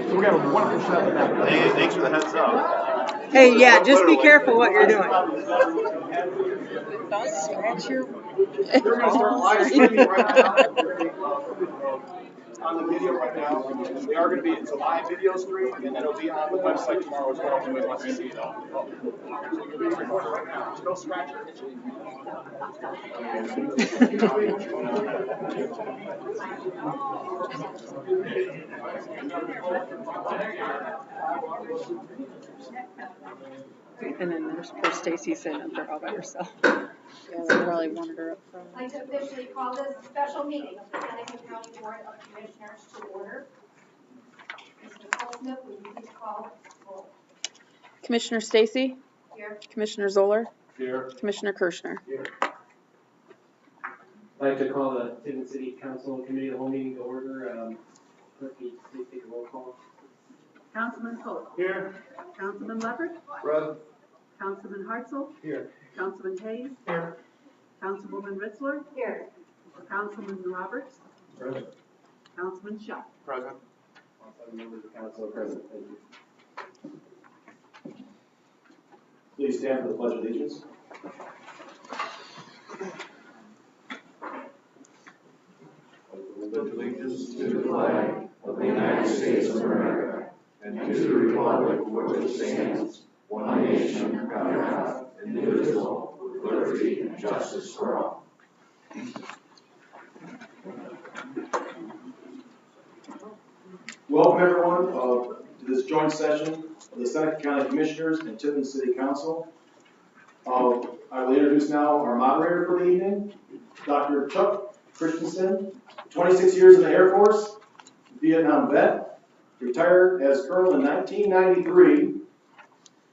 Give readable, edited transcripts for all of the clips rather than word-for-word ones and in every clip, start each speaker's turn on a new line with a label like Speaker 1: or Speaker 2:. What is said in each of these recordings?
Speaker 1: So we got a wonderful show tonight.
Speaker 2: Hey, thanks for the heads up.
Speaker 3: Hey, yeah, just be careful what you're doing.
Speaker 4: Don't scratch your.
Speaker 1: We're going to start live streaming right now. On the video right now. We are going to be, it's a live video stream, and then it'll be on the website tomorrow as well. If anybody wants to see it. So you'll be recording right now. Just don't scratch your itchy.
Speaker 3: And then there's poor Stacy sitting up there all by herself.
Speaker 4: Yeah, they probably wanted her up front.
Speaker 5: I'd like to officially call this special meeting of the Seneca County Board of Commissioners to order. Mr. Colesmith, will you please call roll?
Speaker 4: Commissioner Stacy,
Speaker 5: Here.
Speaker 4: Commissioner Zoller,
Speaker 1: Here.
Speaker 4: Commissioner Kirschner.
Speaker 1: Here.
Speaker 6: I'd like to call the Tiffin City Council Committee of the Whole meeting to order. Clerk, please take a roll call.
Speaker 7: Councilman Polk.
Speaker 1: Here.
Speaker 7: Councilman Leopard.
Speaker 1: Present.
Speaker 7: Councilman Hartzell.
Speaker 1: Here.
Speaker 7: Councilman Hayes.
Speaker 1: Here.
Speaker 7: Councilwoman Ritzler.
Speaker 5: Here.
Speaker 7: Councilman Roberts.
Speaker 1: Present.
Speaker 7: Councilman Shaw.
Speaker 1: Present.
Speaker 6: All 7 members of council are present. Thank you.
Speaker 1: Please stand for the Pledge of Allegiance.
Speaker 8: Pledge allegiance to the flag of the United States of America and to the republic for which it stands, one nation, under God, indivisible, with liberty and justice for all.
Speaker 1: Welcome everyone to this joint session of the Seneca County Commissioners and Tiffin City Council. I will introduce now our moderator for the evening, Dr. Chuck Christensen, 26 years in the Air Force, Vietnam vet, retired as colonel in 1993,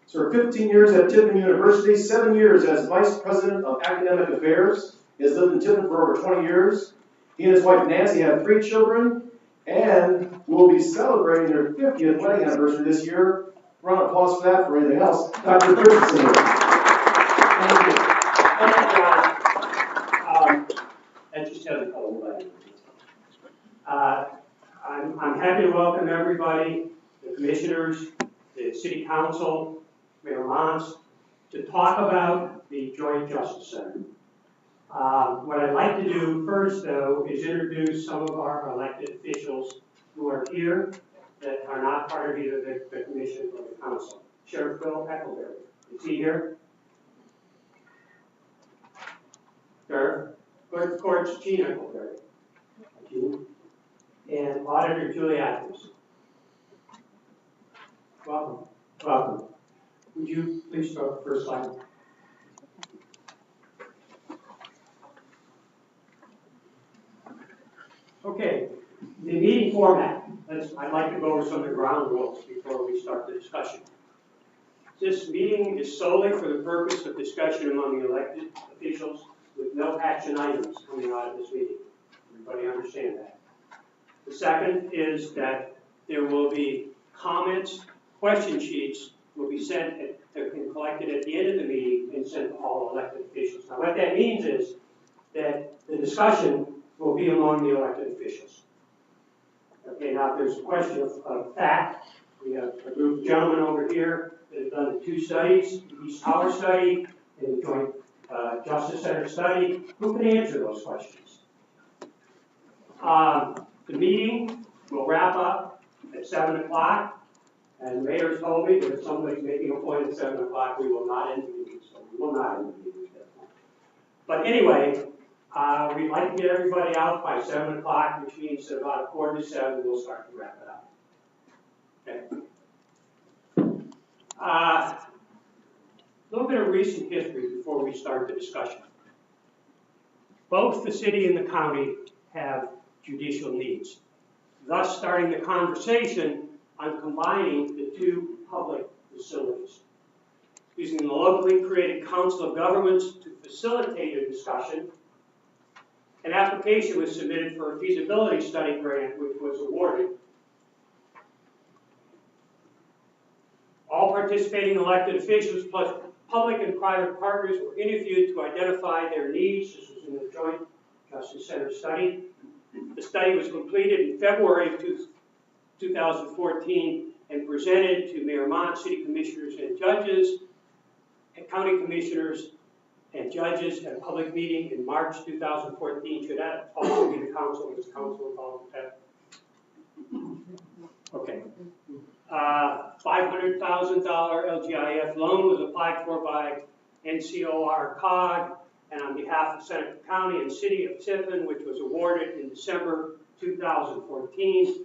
Speaker 1: served 15 years at Tiffin University, 7 years as Vice President of Academic Affairs. He has lived in Tiffin for over 20 years. He and his wife Nancy have 3 children and will be celebrating their 50th wedding anniversary this year. Round of applause for that, for anything else. Dr. Christensen.
Speaker 9: Thank you. Thank you, John. I just had a couple of items. I'm happy to welcome everybody, the commissioners, the city council, Mayor Mons, to talk about the Joint Justice Center. What I'd like to do first, though, is introduce some of our elected officials who are here that are not part of either the commission or the council. Sheriff Bill Eckleberry, is he here? Sheriff, Clerk of Courts Gene Eckleberry, and Auditor Julie Atkins. Welcome. Welcome. Would you please start the first slide? Okay, the meeting format. I'd like to go over some of the ground rules before we start the discussion. This meeting is solely for the purpose of discussion among the elected officials with no action items coming out of this meeting. Everybody understand that? The second is that there will be comments, question sheets will be sent, collected at the end of the meeting and sent to all elected officials. Now what that means is that the discussion will be among the elected officials. Okay, now if there's a question of fact, we have a group of gentlemen over here that have done the 2 studies, the East Tower study and the Joint Justice Center study. Who can answer those questions? The meeting will wrap up at 7 o'clock. And the mayor's told me that if somebody's making a point at 7 o'clock, we will not end the meeting. So we will not end the meeting at that point. But anyway, we'd like to get everybody out by 7 o'clock, which means that about 6:45 we'll start to wrap it up. Okay. A little bit of recent history before we start the discussion. Both the city and the county have judicial needs, thus starting the conversation on combining the 2 public facilities. Using the locally created Council of Governments to facilitate a discussion, an application was submitted for a feasibility study grant, which was awarded. All participating elected officials plus public and private partners were interviewed to identify their needs. This was in the Joint Justice Center study. The study was completed in February of 2014, and presented to Mayor Mont, city commissioners and judges, and county commissioners and judges at a public meeting in March 2014. Should that also be the council? Is the council involved with that? Okay. $500,000 LGIF loan was applied for by NCOR COG and on behalf of Seneca County and City of Tiffin, which was awarded in December 2014.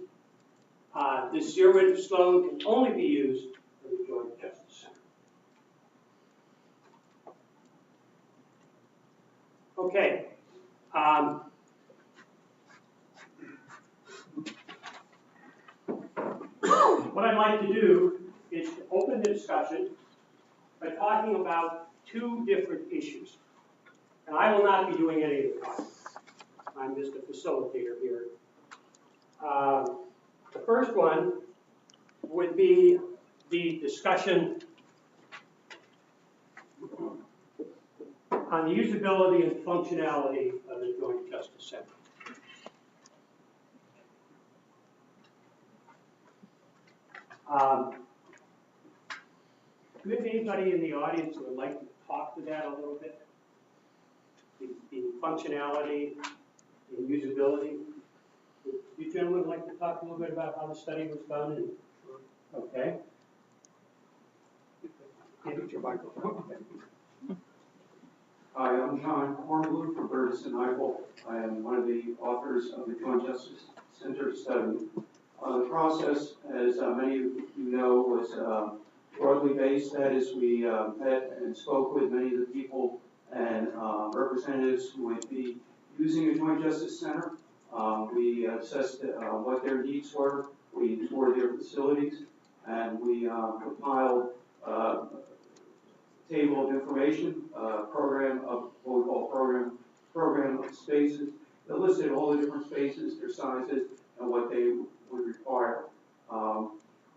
Speaker 9: This zero-interest loan can only be used for the Joint Justice Center. Okay. What I'd like to do is to open the discussion by talking about two different issues. And I will not be doing any of the talking. I'm just a facilitator here. The first one would be the discussion on the usability and functionality of the Joint Justice Center. Do we have anybody in the audience who would like to talk to that a little bit? The functionality and usability. Would you gentlemen like to talk a little bit about how the study was done? And, okay. Give it your microphone.
Speaker 10: Hi, I'm John Cornblue from Burtis and Eichel. I am one of the authors of the Joint Justice Center study. The process, as many of you know, was broadly based. That is, we met and spoke with many of the people and representatives who would be using the Joint Justice Center. We assessed what their needs were. We toured their facilities, and we compiled a table of information, program of what we call program of spaces that listed all the different spaces, their sizes, and what they would require.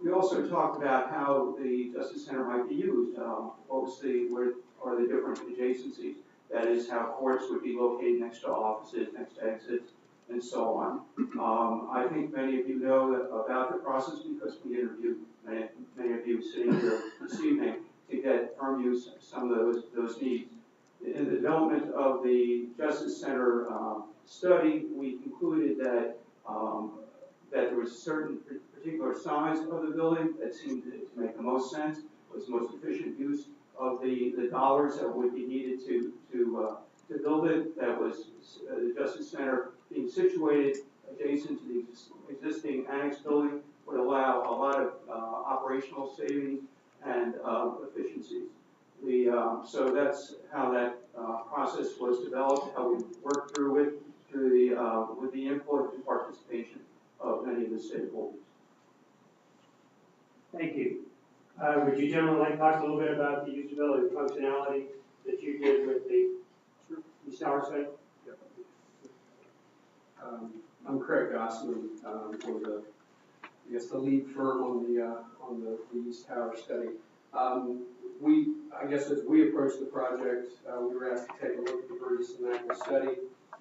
Speaker 10: We also talked about how the Justice Center might be used. Obviously, where are the different adjacencies? That is, how courts would be located next to offices, next to exits, and so on. I think many of you know about the process because we interviewed many of you sitting here this evening to get firm use of some of those needs. In the development of the Justice Center study, we concluded that that there was a certain particular size of the building that seemed to make the most sense, was the most efficient use of the dollars that would be needed to build it. That was the Justice Center being situated adjacent to the existing annex building would allow a lot of operational savings and efficiencies. So that's how that process was developed, how we worked through it, with the input and participation of many of the stakeholders.
Speaker 9: Thank you. Would you gentlemen like to talk a little bit about the usability and functionality that you did with the East Tower site?
Speaker 11: I'm Craig Gossman, for the lead firm on the East Tower study. As we approached the project, we were asked to take a look at the Burtis and Eichel study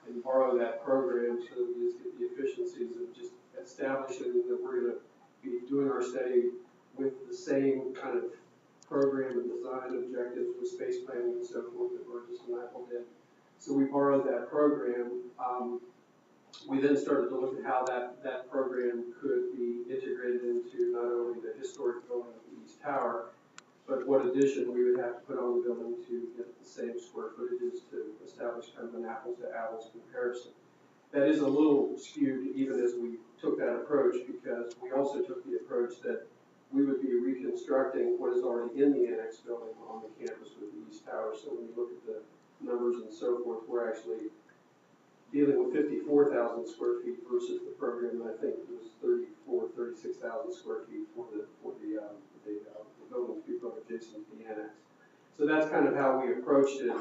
Speaker 11: and borrow that program so that we just get the efficiencies of just establishing that we're going to be doing our study with the same kind of program and design objectives with space planning and so forth that Burtis and Eichel did. So we borrowed that program. We then started to look at how that program could be integrated into not only the historic building of the East Tower, but what addition we would have to put on the building to get the same square footages to establish kind of an apples to apples comparison. That is a little skewed even as we took that approach, because we also took the approach that we would be reconstructing what is already in the annex building on the campus with the East Tower. So when you look at the numbers and so forth, we're actually dealing with 54,000 square feet versus the program that I think was 36,000 square feet for the building to be built adjacent to the annex. So that's kind of how we approached it.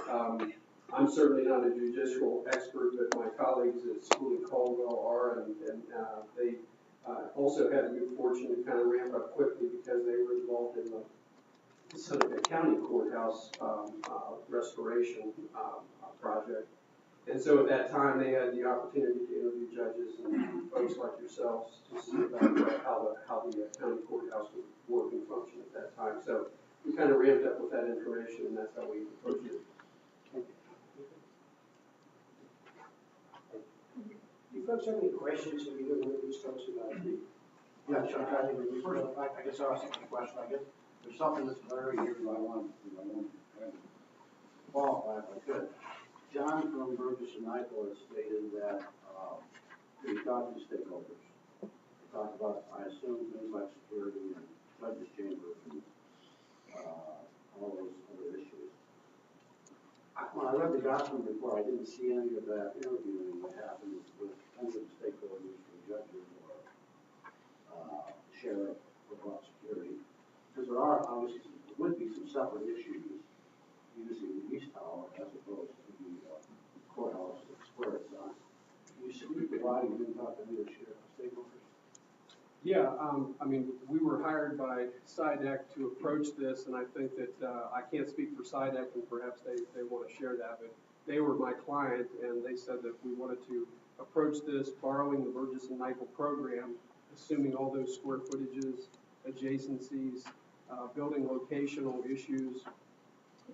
Speaker 11: I'm certainly not a judicial expert, but my colleagues at school in Caldwell are, and they also had the good fortune to kind of ramp up quickly because they were involved in the Seneca County Courthouse restoration project. And so at that time, they had the opportunity to interview judges and folks like yourselves to see about how the county courthouse would work and function at that time. So we kind of ramped up with that information, and that's how we approached it.
Speaker 9: Do you folks have any questions that you want to discuss about the?
Speaker 12: Yeah, Chuck, I guess I'll ask a question. I guess there's something that's blurry here that I want to qualify if I could. John from Burgess and Nyepel has stated that we talked to stakeholders. We talked about, I assume, things like security and judges' chambers and all those other issues. When I read the document before, I didn't see any of that interviewing that happened with any of the stakeholders, from judges or sheriff about security. Because there are obviously, there would be some separate issues using the East Tower as opposed to the courthouse where it's on. Can you speak to why you didn't talk to any of the stakeholders?
Speaker 11: Yeah, I mean, we were hired by SIDEC to approach this, and I think that I can't speak for SIDEC, and perhaps they want to share that, but they were my client, and they said that we wanted to approach this borrowing the Burgess and Nyepel program, assuming all those square footages, adjacencies, building locational issues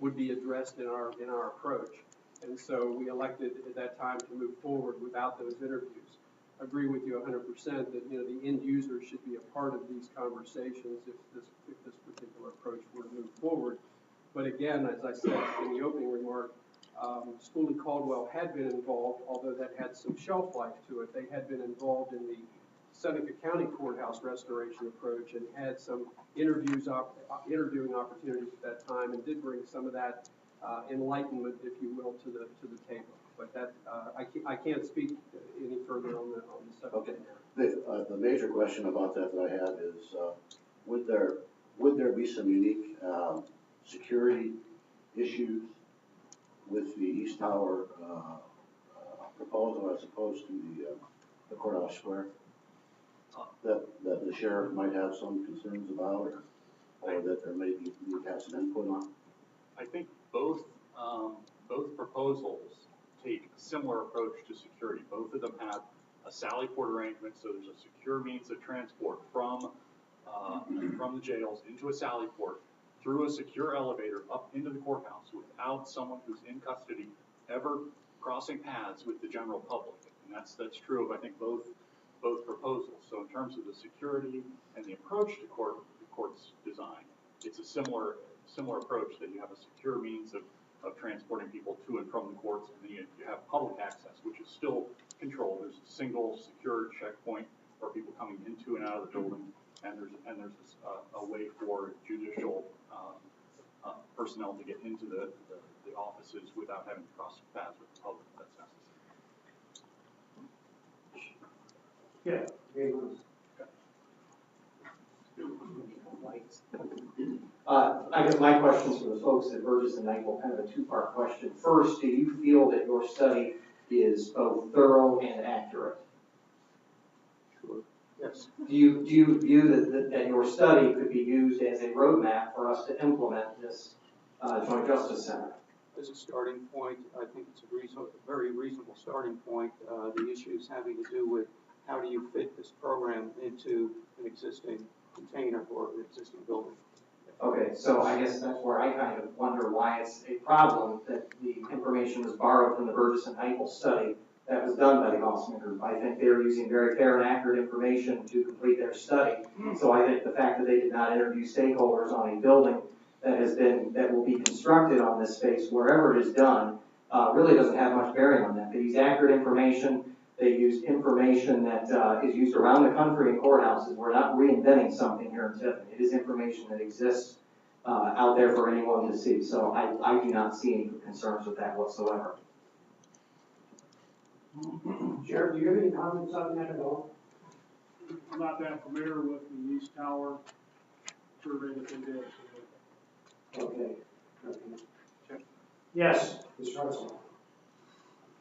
Speaker 11: would be addressed in our approach. And so we elected at that time to move forward without those interviews. I agree with you 100% that the end user should be a part of these conversations if this particular approach were to move forward. But again, as I said in the opening remark, Schooley Caldwell had been involved, although that had some shelf life to it. They had been involved in the Seneca County Courthouse restoration approach and had some interviewing opportunities at that time, and did bring some of that enlightenment, if you will, to the table. But that I can't speak any further on the subject now.
Speaker 12: The major question about that I have is, would there be some unique security issues with the East Tower proposal as opposed to the courthouse square that the sheriff might have some concerns about, or that there may be need to have some input on?
Speaker 2: I think both proposals take a similar approach to security. Both of them have a sally port arrangement, so there's a secure means of transport from the jails into a sally port, through a secure elevator up into the courthouse without someone who's in custody ever crossing paths with the general public. And that's true of, I think, both proposals. So in terms of the security and the approach to the court's design, it's a similar approach, that you have a secure means of transporting people to and from the courts, and then you have public access, which is still controlled. There's a single secure checkpoint for people coming into and out of the building, and there's a way for judicial personnel to get into the offices without having to cross paths with the public. If that's necessary.
Speaker 9: Yeah.
Speaker 13: I guess my question's for the folks at Burgess and Nyepel, kind of a two-part question. First, do you feel that your study is both thorough and accurate?
Speaker 12: Sure.
Speaker 13: Yes. Do you view that your study could be used as a roadmap for us to implement this Joint Justice Center?
Speaker 10: As a starting point, I think it's a very reasonable starting point. The issues having to do with how do you fit this program into an existing container or an existing building.
Speaker 13: Okay, so I guess that's where I kind of wonder why it's a problem that the information was borrowed from the Burgess and Nyepel study that was done by the Gossamer Group. I think they were using very fair and accurate information to complete their study. So I think the fact that they did not interview stakeholders on a building that will be constructed on this space, wherever it is done, really doesn't have much bearing on that. They use accurate information. They use information that is used around the country in courthouses. We're not reinventing something here in Tiffin. It is information that exists out there for anyone to see. So I do not see any concerns with that whatsoever.
Speaker 9: Sheriff, do you have any comments on that at all?
Speaker 14: I'm not that familiar with the East Tower survey that they did.
Speaker 13: Okay.
Speaker 9: Yes, Mr. Russell.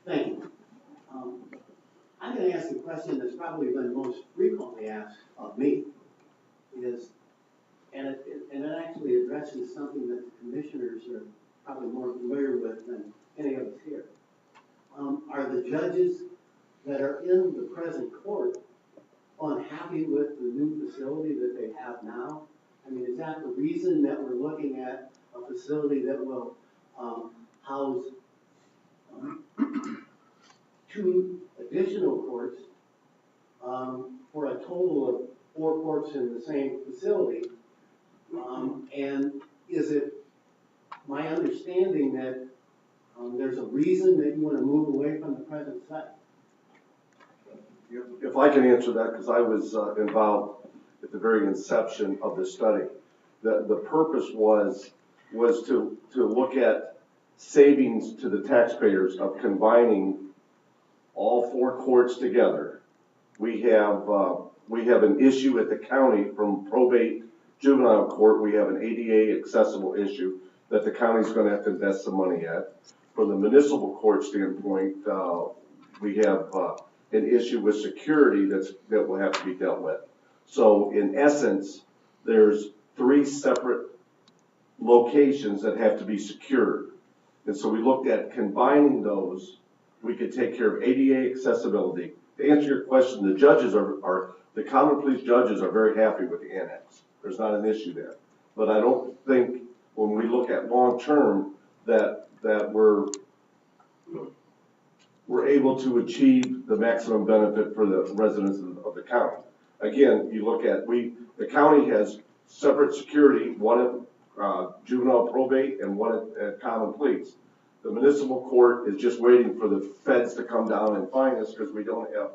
Speaker 15: Thank you. I'm going to ask a question that's probably been most frequently asked of me, and it actually addresses something that the commissioners are probably more familiar with than any of us here. are the judges that are in the present court unhappy with the new facility that they have now? I mean, is that the reason that we're looking at a facility that will house 2 additional courts for a total of 4 courts in the same facility? And is it my understanding that there's a reason that you want to move away from the present site?
Speaker 8: If I can answer that, because I was involved at the very inception of the study. The purpose was to look at savings to the taxpayers of combining all 4 courts together. We have an issue at the county from probate juvenile court. We have an ADA accessible issue that the county's going to have to invest some money at. From the municipal court standpoint, we have an issue with security that will have to be dealt with. So in essence, there's 3 separate locations that have to be secured. And so we looked at combining those. We could take care of ADA accessibility. To answer your question, the judges the common police judges are very happy with the annex. There's not an issue there. But I don't think when we look at long term that we're able to achieve the maximum benefit for the residents of the county. Again, you look at, the county has separate security, one at juvenile probate and one at common police. The municipal court is just waiting for the feds to come down and find us because we don't have,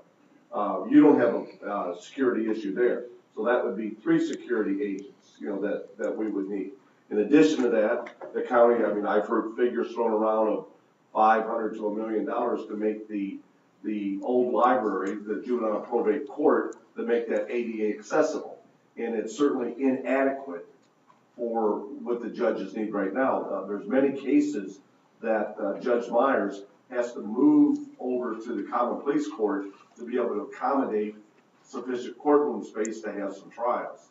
Speaker 8: you don't have a security issue there. So that would be 3 security agents, that we would need. In addition to that, the county, I mean, I've heard figures thrown around of $500 to $1 million to make the old library, the juvenile probate court, to make that ADA accessible. And it's certainly inadequate for what the judges need right now. There's many cases that Judge Myers has to move over to the common police court to be able to accommodate sufficient courtroom space to have some trials.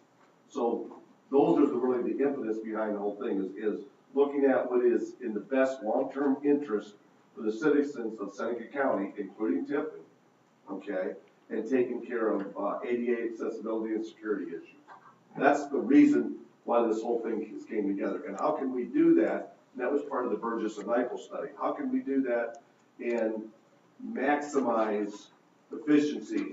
Speaker 8: So those are really the impetus behind the whole thing is looking at what is in the best long-term interest for the citizens of Seneca County, including Tiffin, okay, and taking care of ADA accessibility and security issues. That's the reason why this whole thing came together. And how can we do that? And that was part of the Burgess and Nyepel study. How can we do that and maximize efficiency?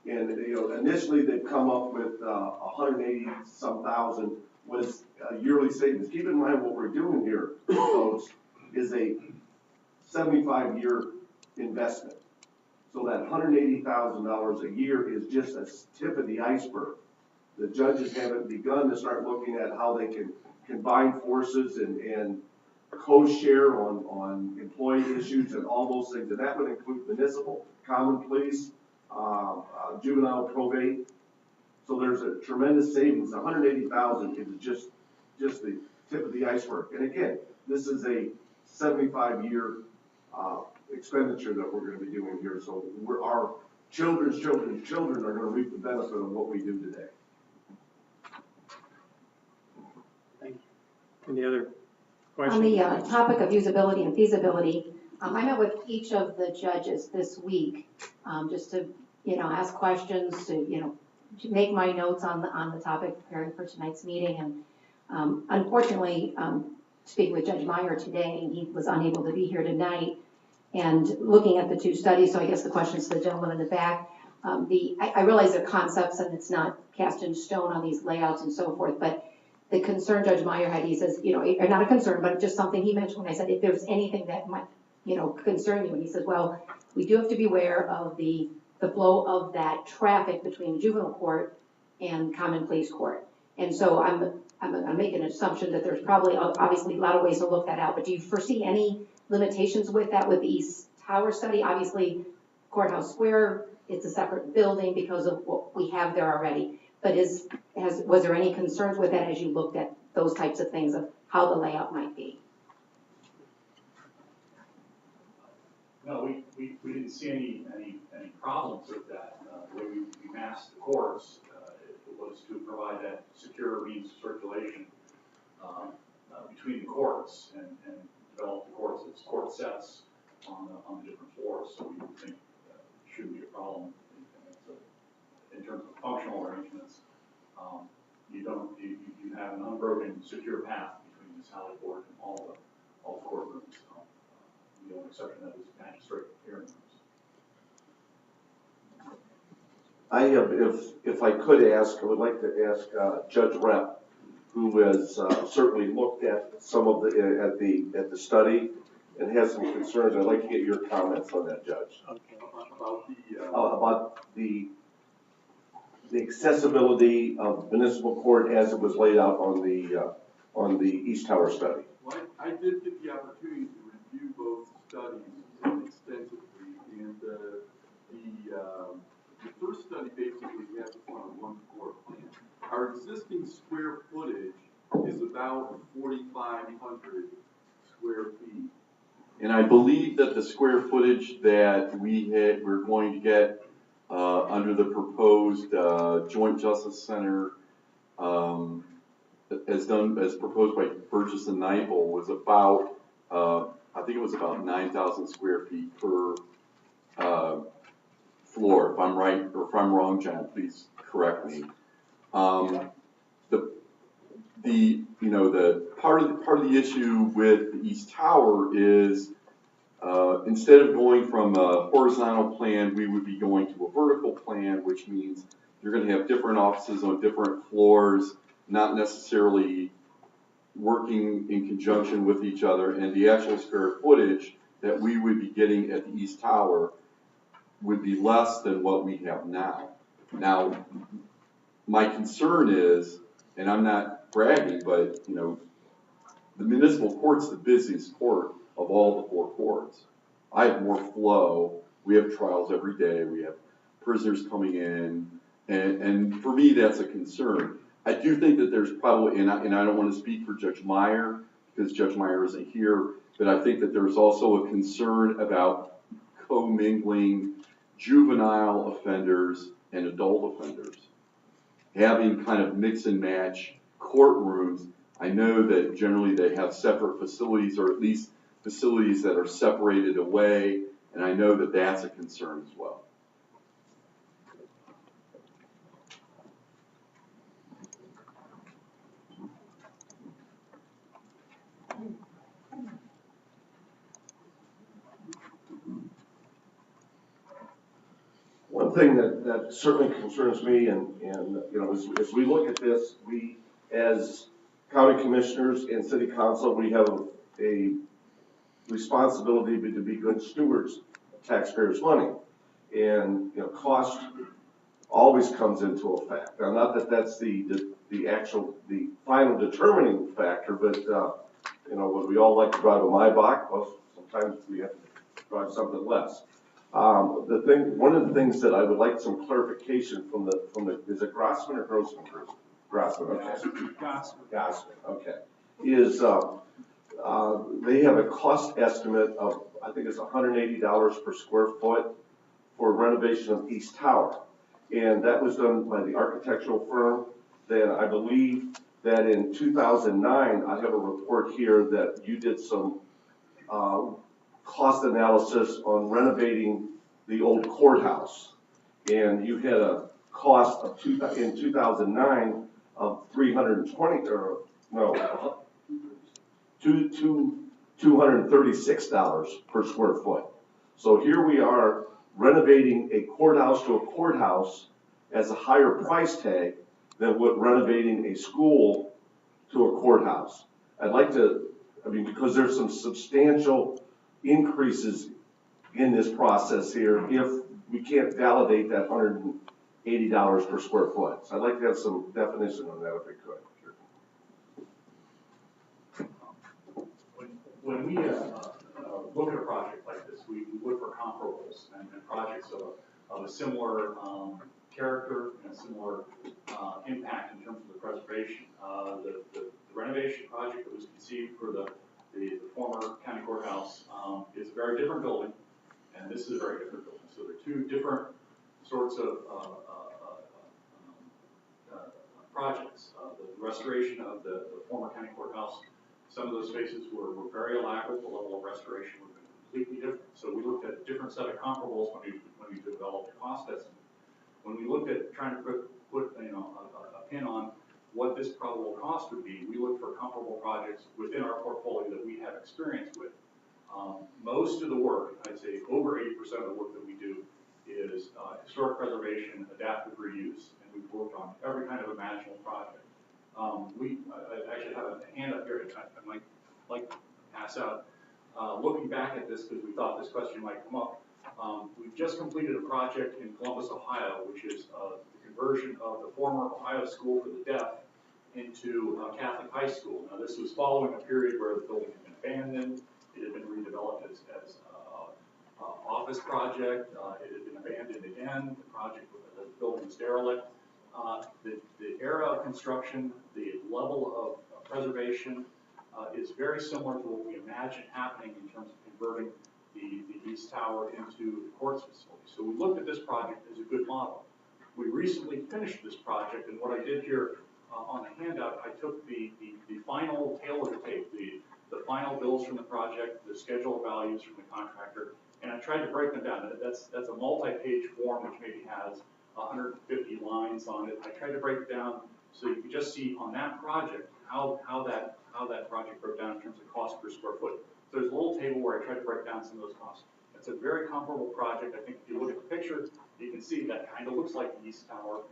Speaker 8: And initially they've come up with 180-some thousand was a yearly savings. Keep in mind what we're doing here, folks, is a 75-year investment. So that $180,000 a year is just a tip of the iceberg. The judges haven't begun to start looking at how they can combine forces and co-share on employee issues and all those things. And that would include municipal, common police, juvenile probate. So there's a tremendous savings. 180,000 is just the tip of the iceberg. And again, this is a 75-year expenditure that we're going to be doing here. So our children's are going to reap the benefit of what we do today.
Speaker 9: Any other
Speaker 5: On
Speaker 9: questions?
Speaker 5: the topic of usability and feasibility, I met with each of the judges this week, just to, ask questions, to make my notes on the topic preparing for tonight's meeting. And unfortunately, speaking with Judge Meyer today, he was unable to be here tonight. And looking at the 2 studies, so I guess the questions to the gentleman in the back, I realize they're concepts and it's not cast in stone on these layouts and so forth, but the concern Judge Meyer had, he says, or not a concern, but just something he mentioned when I said, if there's anything that might, concern you, and he says, well, we do have to be aware of the flow of that traffic between juvenile court and common police court. And so I'm making an assumption that there's probably obviously a lot of ways to look that out, but do you foresee any limitations with that with the East Tower study? Obviously, Courthouse Square, it's a separate building because of what we have there already. But was there any concerns with that as you looked at those types of things of how the layout might be?
Speaker 2: No, we didn't see any problems with that. The way we masked the courts, it was to provide that secure means of circulation between the courts and develop the courts as court sets on the different floors, so we would think it shouldn't be a problem. In terms of functional arrangements, you have an unbroken secure path between the Sally Port and all the courtrooms. The only exception that is magistrate hearing rooms.
Speaker 8: I have, if I could ask, I would like to ask Judge Rep, who has certainly looked at some of the study and has some concerns. I'd like to get your comments on that, Judge.
Speaker 2: Okay. About
Speaker 8: About the accessibility of municipal court as it was laid out on the East Tower study.
Speaker 16: Well, I did get the opportunity to review both studies extensively, and the first study basically has us on a one-floor plan. Our existing square footage is about 4,500 square feet. And I believe that the square footage that we're going to get under the proposed Joint Justice Center, as proposed by Burgess and Nyepel, was about I think it was about 9,000 square feet per floor. If I'm right or if I'm wrong, John, please correct me. The part of the issue with the East Tower is instead of going from a horizontal plan, we would be going to a vertical plan, which means you're going to have different offices on different floors, not necessarily working in conjunction with each other, and the actual square footage that we would be getting at the East Tower would be less than what we have now. Now, my concern is, and I'm not bragging, but the municipal court's the busiest court of all the 4 courts. I have more flow. We have trials every day. We have prisoners coming in, and for me, that's a concern. I do think that there's probably, and I don't want to speak for Judge Meyer, because Judge Meyer isn't here, but I think that there's also a concern about commingling juvenile offenders and adult offenders. Having kind of mix and match courtrooms, I know that generally they have separate facilities, or at least facilities that are separated away, and I know that that's a concern as well.
Speaker 8: One thing that certainly concerns me, and as we look at this, we as county commissioners and city council, we have a responsibility to be good stewards of taxpayers' money, and cost always comes into effect. Now, not that that's the final determining factor, but would we all like to drive a Maybach? Well, sometimes we have to drive something less. One of the things that I would like some clarification from the is it Grossman or Grossman? Grossman, okay. Grossman, okay. Is they have a cost estimate of, I think it's $180 per square foot for renovation of East Tower, and that was done by the architectural firm. Then I believe that in 2009, I have a report here that you did some cost analysis on renovating the old courthouse, and you had a cost of in 2009 of $236 per square foot. So here we are renovating a courthouse to a courthouse as a higher price tag than what renovating a school to a courthouse. I'd like to, because there's some substantial increases in this process here if we can't validate that $180 per square foot. So I'd like to have some definition on that if we could.
Speaker 2: When we look at a project like this, we look for comparables and projects of a similar character and a similar impact in terms of the preservation. The renovation project that was conceived for the former county courthouse is a very different building, and this is a very different building. So they're two different sorts of projects. The restoration of the former county courthouse, some of those spaces were very elaborate. The level of restoration would have been completely different. So we looked at a different set of comparables when we developed the cost estimate. When we looked at trying to put a pin on what this probable cost would be, we looked for comparable projects within our portfolio that we have experience with. Most of the work, I'd say over 80% of the work that we do, is historic preservation, adaptive reuse, and we've worked on every kind of imaginable project. I actually have a hand up here I might like to pass out. Looking back at this, because we thought this question might come up, we've just completed a project in Columbus, Ohio, which is the conversion of the former Ohio School for the Deaf into a Catholic high school. Now, this was following a period where the building had been abandoned. It had been redeveloped as an office project. It had been abandoned again. The building was derelict. The era of construction, the level of preservation is very similar to what we imagine happening in terms of converting the East Tower into the courts facility. So we looked at this project as a good model. We recently finished this project, and what I did here on the handout, I took the final tail of the tape, the final bills from the project, the schedule of values from the contractor, and I tried to break them down. That's a multi-page form which maybe has 150 lines on it. I tried to break it down so you could just see on that project how that project broke down in terms of cost per square foot. So there's a little table where I tried to break down some of those costs. It's a very comparable project. I think if you look at the picture, you can see that kind of looks like the East Tower,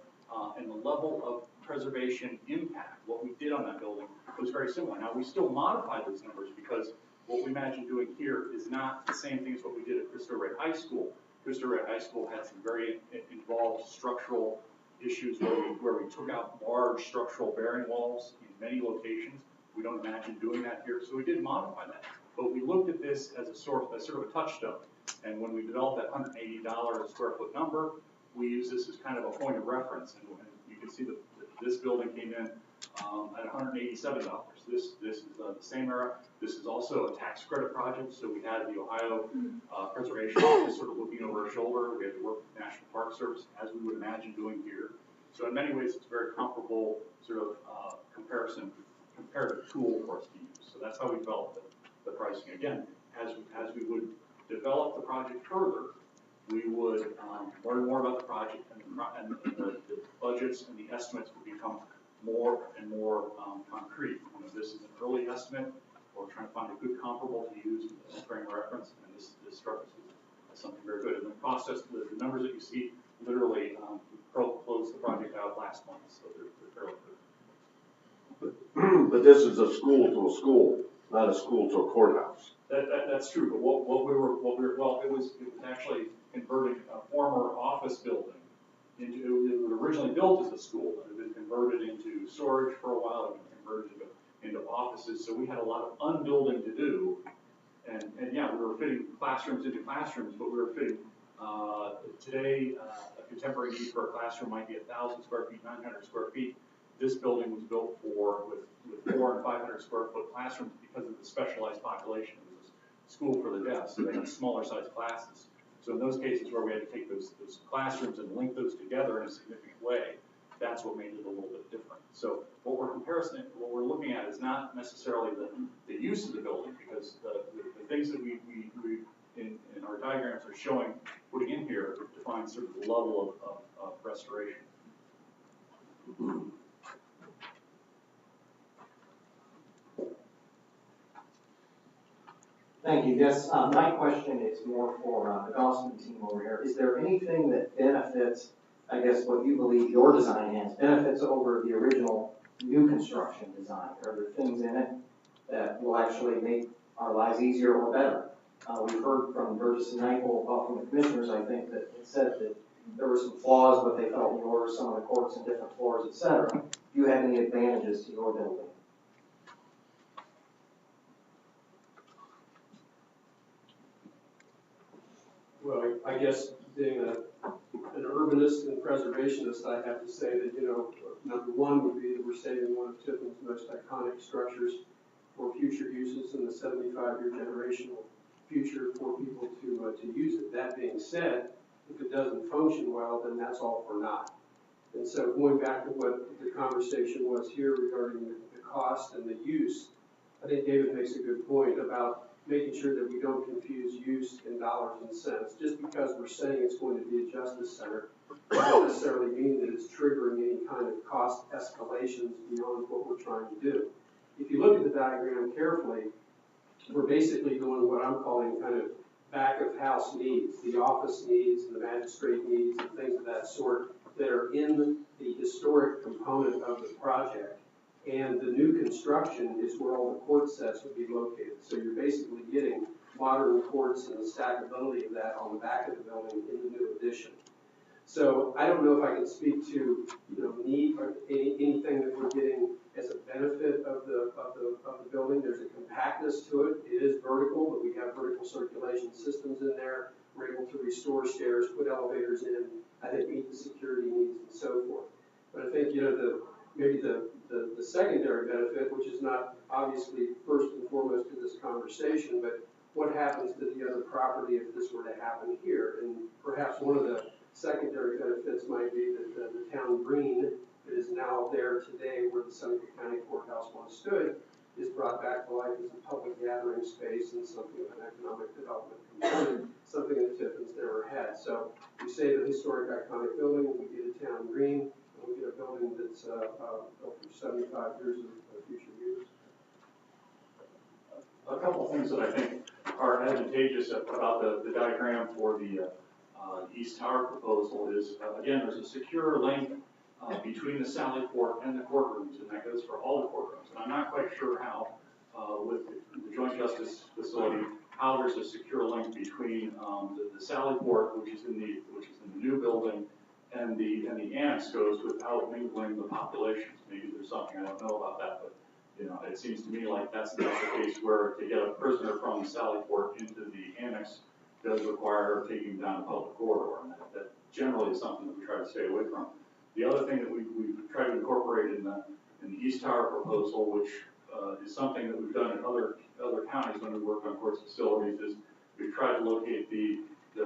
Speaker 2: and the level of preservation impact, what we did on that building, was very similar. Now, we still modified those numbers because what we imagine doing here is not the same thing as what we did at Cristo Rey High School. Cristo Rey High School had some very involved structural issues where we took out large structural bearing walls in many locations. We don't imagine doing that here, so we did modify that. But we looked at this as a sort of a touchstone. And when we developed that $180 a square foot number, we use this as kind of a point of reference. And you can see that this building came in at $187. This is the same era. This is also a tax credit project. So we had the Ohio Preservation Office sort of looking over our shoulder. We had to work with the National Park Service, as we would imagine doing here. So in many ways, it's a very comparable sort of comparative tool for us to use. So that's how we developed the pricing. Again, as we would develop the project further, we would learn more about the project, and the budgets and the estimates would become more and more concrete. This is an early estimate. We're trying to find a good comparable to use as a frame of reference, and this struck us as something very good. And the cost estimate, the numbers that you see, literally closed the project out last month, so they're fairly good.
Speaker 8: But this is a school to a school, not a school to a courthouse.
Speaker 2: That's true, but well, it was actually converting a former office building into, it was originally built as a school, and it had been converted into storage for a while, and converted into offices, so we had a lot of unbuilding to do, and yeah, we were fitting classrooms into classrooms, but we were fitting, today, a contemporary need for a classroom might be 1,000 square feet, 900 square feet. This building was built with 400 and 500 square foot classrooms because of the specialized population. It was a school for the deaf, so they had smaller sized classes. So in those cases where we had to take those classrooms and link those together in a significant way, that's what made it a little bit different. So what we're looking at is not necessarily the use of the building, because the things that we in our diagrams are showing, putting in here, define sort of the level of restoration.
Speaker 13: Thank you. Yes, my question is more for the Gosman team over here. Is there anything that benefits, I guess, what you believe your design has, benefits over the original new construction design? Are there things in it that will actually make our lives easier or better? We've heard from Burgess and Nyepel, from the commissioners, I think, that it said that there were some flaws, but they felt we ordered some of the courts in different floors, et cetera. Do you have any advantages to your building?
Speaker 11: Well, I guess being an urbanist and preservationist, I have to say that, number one would be that we're saving one of Tiffin's most iconic structures for future uses in the 75-year generational future for people to use it. That being said, if it doesn't function well, then that's all for naught. And so going back to what the conversation was here regarding the cost and the use, I think David makes a good point about making sure that we don't confuse use in dollars and cents. Just because we're saying it's going to be a justice center, doesn't necessarily mean that it's triggering any kind of cost escalations beyond what we're trying to do. If you look at the diagram carefully, we're basically doing what I'm calling kind of back of house needs, the office needs, and the magistrate needs, and things of that sort that are in the historic component of the project. And the new construction is where all the court sets would be located. So you're basically getting modern courts and the stackability of that on the back of the building in the new addition. So I don't know if I can speak to, need or anything that we're getting as a benefit of the building. There's a compactness to it. It is vertical, but we have vertical circulation systems in there. We're able to restore stairs, put elevators in, I think meet the security needs and so forth. But I think, maybe the secondary benefit, which is not obviously first and foremost to this conversation, but what happens to the other property if this were to happen here? And perhaps one of the secondary benefits might be that the town green that is now there today where the Seneca County Courthouse once stood is brought back to life as a public gathering space and something of an economic development component, something that Tiffin's never had. So we save a historic iconic building, we get a town green, and we get a building that's built for 75 years of future use.
Speaker 2: A couple of things that I think are advantageous about the diagram for the East Tower proposal is, again, there's a secure link between the Sally Port and the courtrooms, and that goes for all the courtrooms. And I'm not quite sure how, with the Joint Justice Facility, how there's a secure link between the Sally Port, which is in the new building, and the annex goes without mingling the populations. Maybe there's something I don't know about that, but it seems to me like that's the case where to get a prisoner from the Sally Port into the annex does require taking down a public corridor, and that generally is something that we try to stay away from. The other thing that we've tried to incorporate in the East Tower proposal, which is something that we've done in other counties when we work on court facilities, is we've tried to locate the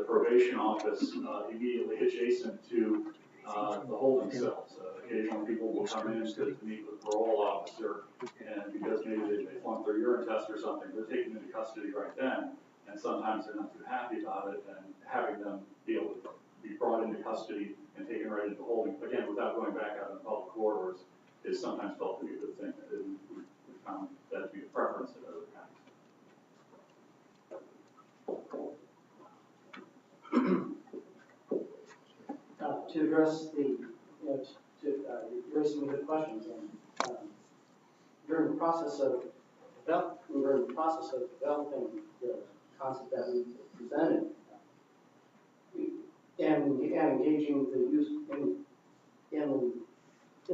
Speaker 2: probation office immediately adjacent to the holding cells. Occasionally people will come in to meet with the parole officer, and because maybe they flunked their urine test or something, they're taken into custody right then. And sometimes they're not too happy about it, and having them be able to be brought into custody and taken right into holding, again, without going back out in public corridors, is sometimes felt to be a good thing. We found that to be a preference in other counties.
Speaker 17: To address raise some good questions, and during the process of developing the concept that we presented, and engaging the youth in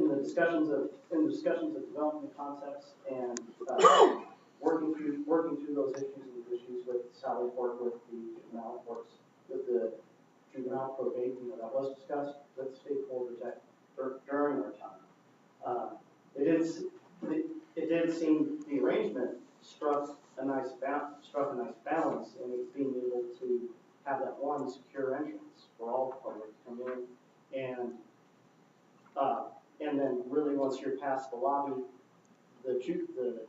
Speaker 17: the discussions of developing concepts and working through those issues with Sally Port, with the juvenile courts, with the juvenile probate, that was discussed with stakeholders during our time. It did seem the arrangement struck a nice balance in it being able to have that one secure entrance for all the public to come in, and then really once you're past the lobby, the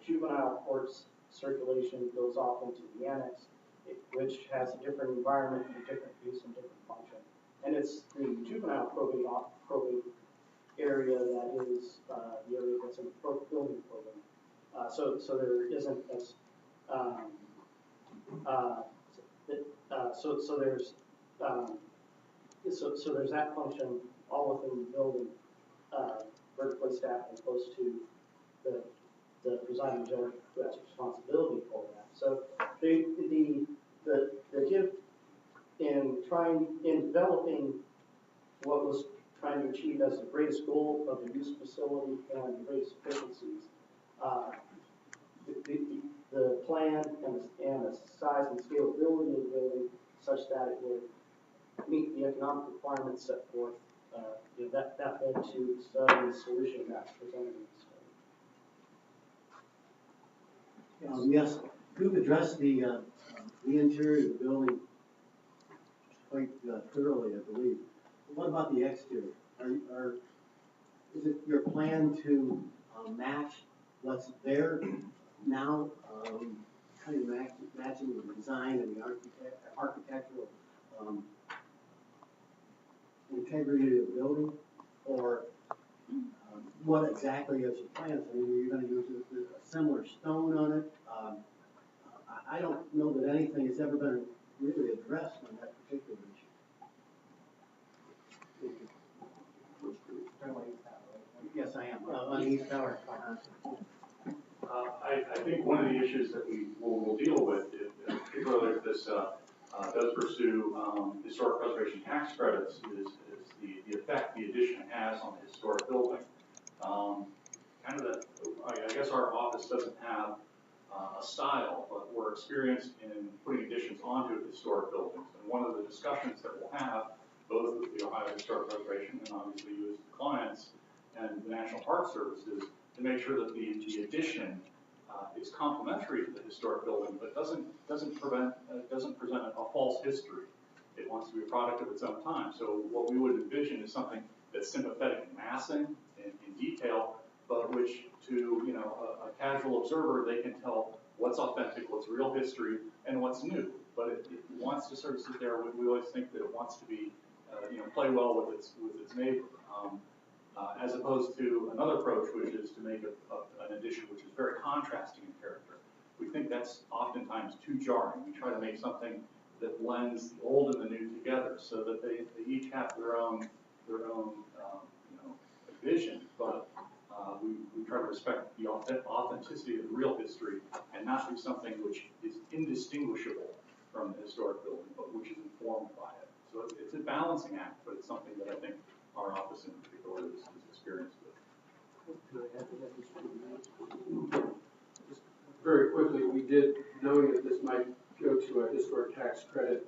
Speaker 17: juvenile courts circulation goes off into the annex, which has a different environment and different use and different function. And it's the juvenile probate area that is the area that's in the building program. So there isn't as so there's that function all within the building, vertically staffed and close to the presiding judge who has responsibility for that. So the give in developing what was trying to achieve as the greatest goal of the use facility and the greatest efficiencies, the plan and the size and scalability of the building such that it would meet the economic requirements set forth, that led to the study and solution that's presented in the study.
Speaker 15: Yes, you've addressed the interior of the building quite thoroughly, I believe. What about the exterior? Is it your plan to match what's there now kind of matching the design and the architectural, integrity of the building, or what exactly is the plans? I mean, you're gonna use a similar stone on it? I don't know that anything has ever been really addressed on that particular issue. Yes, I am, on the East Tower.
Speaker 2: I think one of the issues that we will deal with, particularly if this does pursue historic preservation tax credits, is the effect the addition has on the historic building. I guess our office doesn't have a style, but we're experienced in putting additions onto historic buildings. And one of the discussions that we'll have, both with the Ohio Historic Preservation and obviously you as the clients and the National Park Service, is to make sure that the addition is complementary to the historic building, but doesn't present a false history. It wants to be a product of its own time. So what we would envision is something that's sympathetic in massing, in detail, but which to a casual observer, they can tell what's authentic, what's real history, and what's new. But it wants to sort of sit there. We always think that it wants to be, play well with its neighbor, as opposed to another approach, which is to make an addition which is very contrasting in character. We think that's oftentimes too jarring. We try to make something that blends the old and the new together, so that they each have their own vision, but we try to respect the authenticity of the real history and not do something which is indistinguishable from the historic building, but which is informed by it. So it's a balancing act, but it's something that I think our office in particular is experienced with.
Speaker 11: Just very quickly, we did, knowing that this might go to a historic tax credit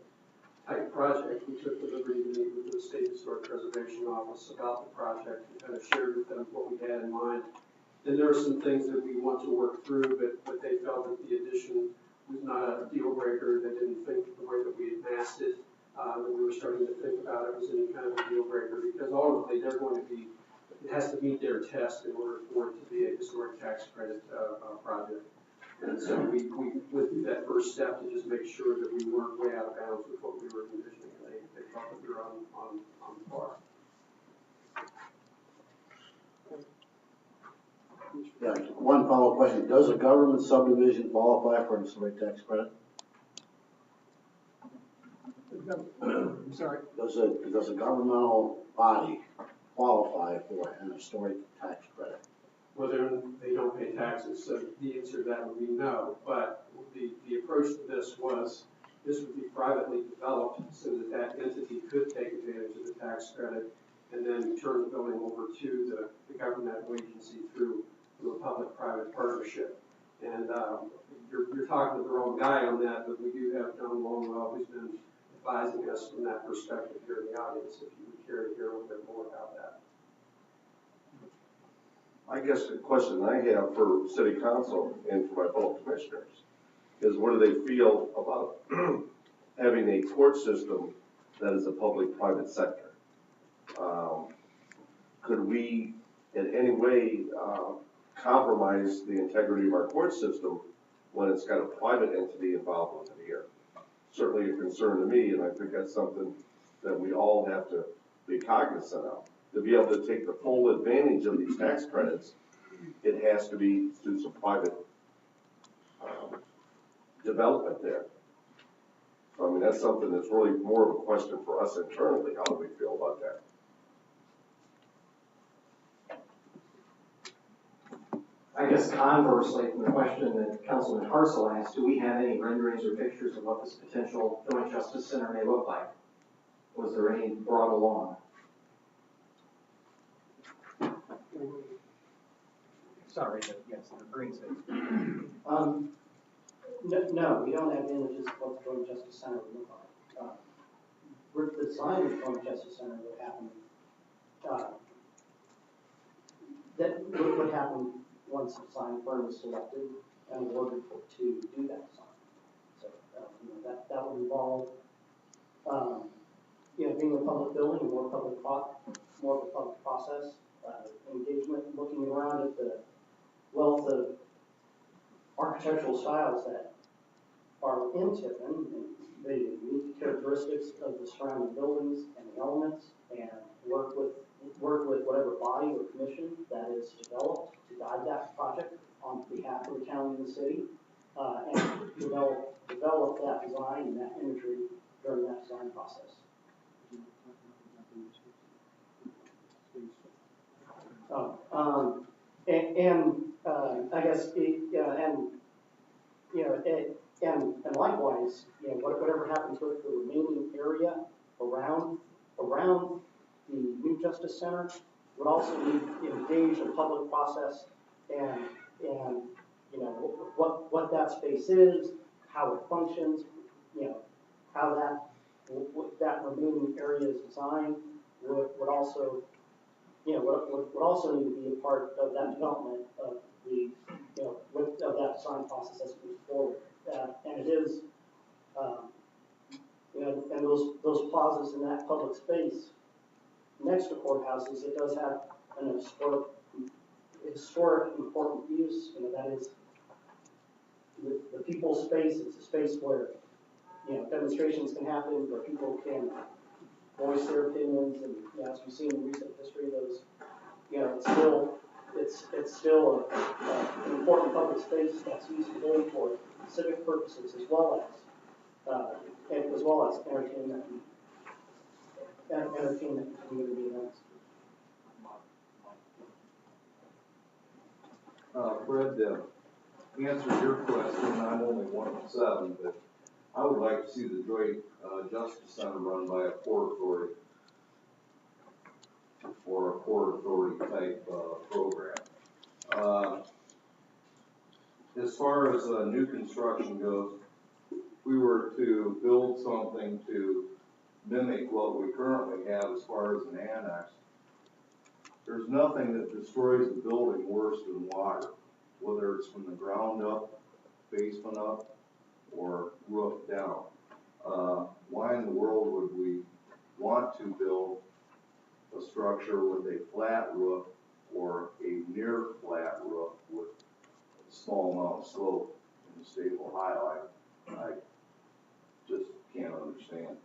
Speaker 11: type project, we took the liberty to meet with the State Historic Preservation Office about the project and kind of shared with them what we had in mind. And there are some things that we want to work through, but they felt that the addition was not a deal breaker. They didn't think the way that we had massed it, that we were starting to think about it was any kind of a deal breaker, because ultimately they're going to be, it has to meet their test in order for it to be a historic tax credit project. And so we went through that first step to just make sure that we weren't way out of bounds with what we were envisioning, and they thought that we were on par.
Speaker 12: Yeah, one follow-up question. Does a government subdivision qualify for a historic tax credit?
Speaker 14: I'm sorry.
Speaker 12: Does a governmental body qualify for an historic tax credit?
Speaker 11: Well, they don't pay taxes, so the answer to that would be no. But the approach to this was, this would be privately developed so that that entity could take advantage of the tax credit and then turn the building over to the governmental agency through a public-private partnership. And you're talking to the wrong guy on that, but we do have John Longwell, who's been advising us from that perspective here in the audience, if you would care to hear a little bit more about that.
Speaker 8: I guess the question I have for city council and for my fellow commissioners is, what do they feel about having a court system that is a public-private sector? Could we in any way compromise the integrity of our court system when it's got a private entity involved with it here? Certainly a concern to me, and I think that's something that we all have to be cognizant of. To be able to take the full advantage of these tax credits, it has to be through some private development there. So I mean, that's something that's really more of a question for us internally. How do we feel about that?
Speaker 13: I guess conversely, from the question that Councilman Harsel asked, do we have any renderings or pictures of what this potential Joint Justice Center may look like? Was there any brought along?
Speaker 17: Sorry, but yes, the green space. No, we don't have images of what the Joint Justice Center would look like. We're the design of the Joint Justice Center would happen. That would happen once the design firm is selected and awarded to do that design. So that would involve being a public building, more of a public process, engagement, looking around at the wealth of architectural styles that are in Tiffin, and they meet the characteristics of the surrounding buildings and the elements, and work with whatever body or commission that is developed to guide that project on behalf of the county and the city, and develop that design and that imagery during that design process. I guess, and likewise, whatever happens with the remaining area around the new Justice Center would also need to engage in public process and what that space is, how it functions, how that remaining area is designed would also would also need to be a part of that development of the of that design process as it moves forward. And it is and those plazas in that public space next to courthouses, it does have an historic important use. That is the people's space. It's a space where demonstrations can happen, where people can voice their opinions, and as we've seen in recent history, those it's still an important public space that's used today for civic purposes as well as entertainment and community events.
Speaker 8: Fred, to answer your question, I'm only one of 7, but I would like to see the Joint Justice Center run by a port authority or a port authority type program. As far as new construction goes, if we were to build something to mimic what we currently have as far as an annex, there's nothing that destroys the building worse than water, whether it's from the ground up, basement up, or roof down. Why in the world would we want to build a structure with a flat roof or a near flat roof with a small amount of slope in the state of Ohio? I just can't understand.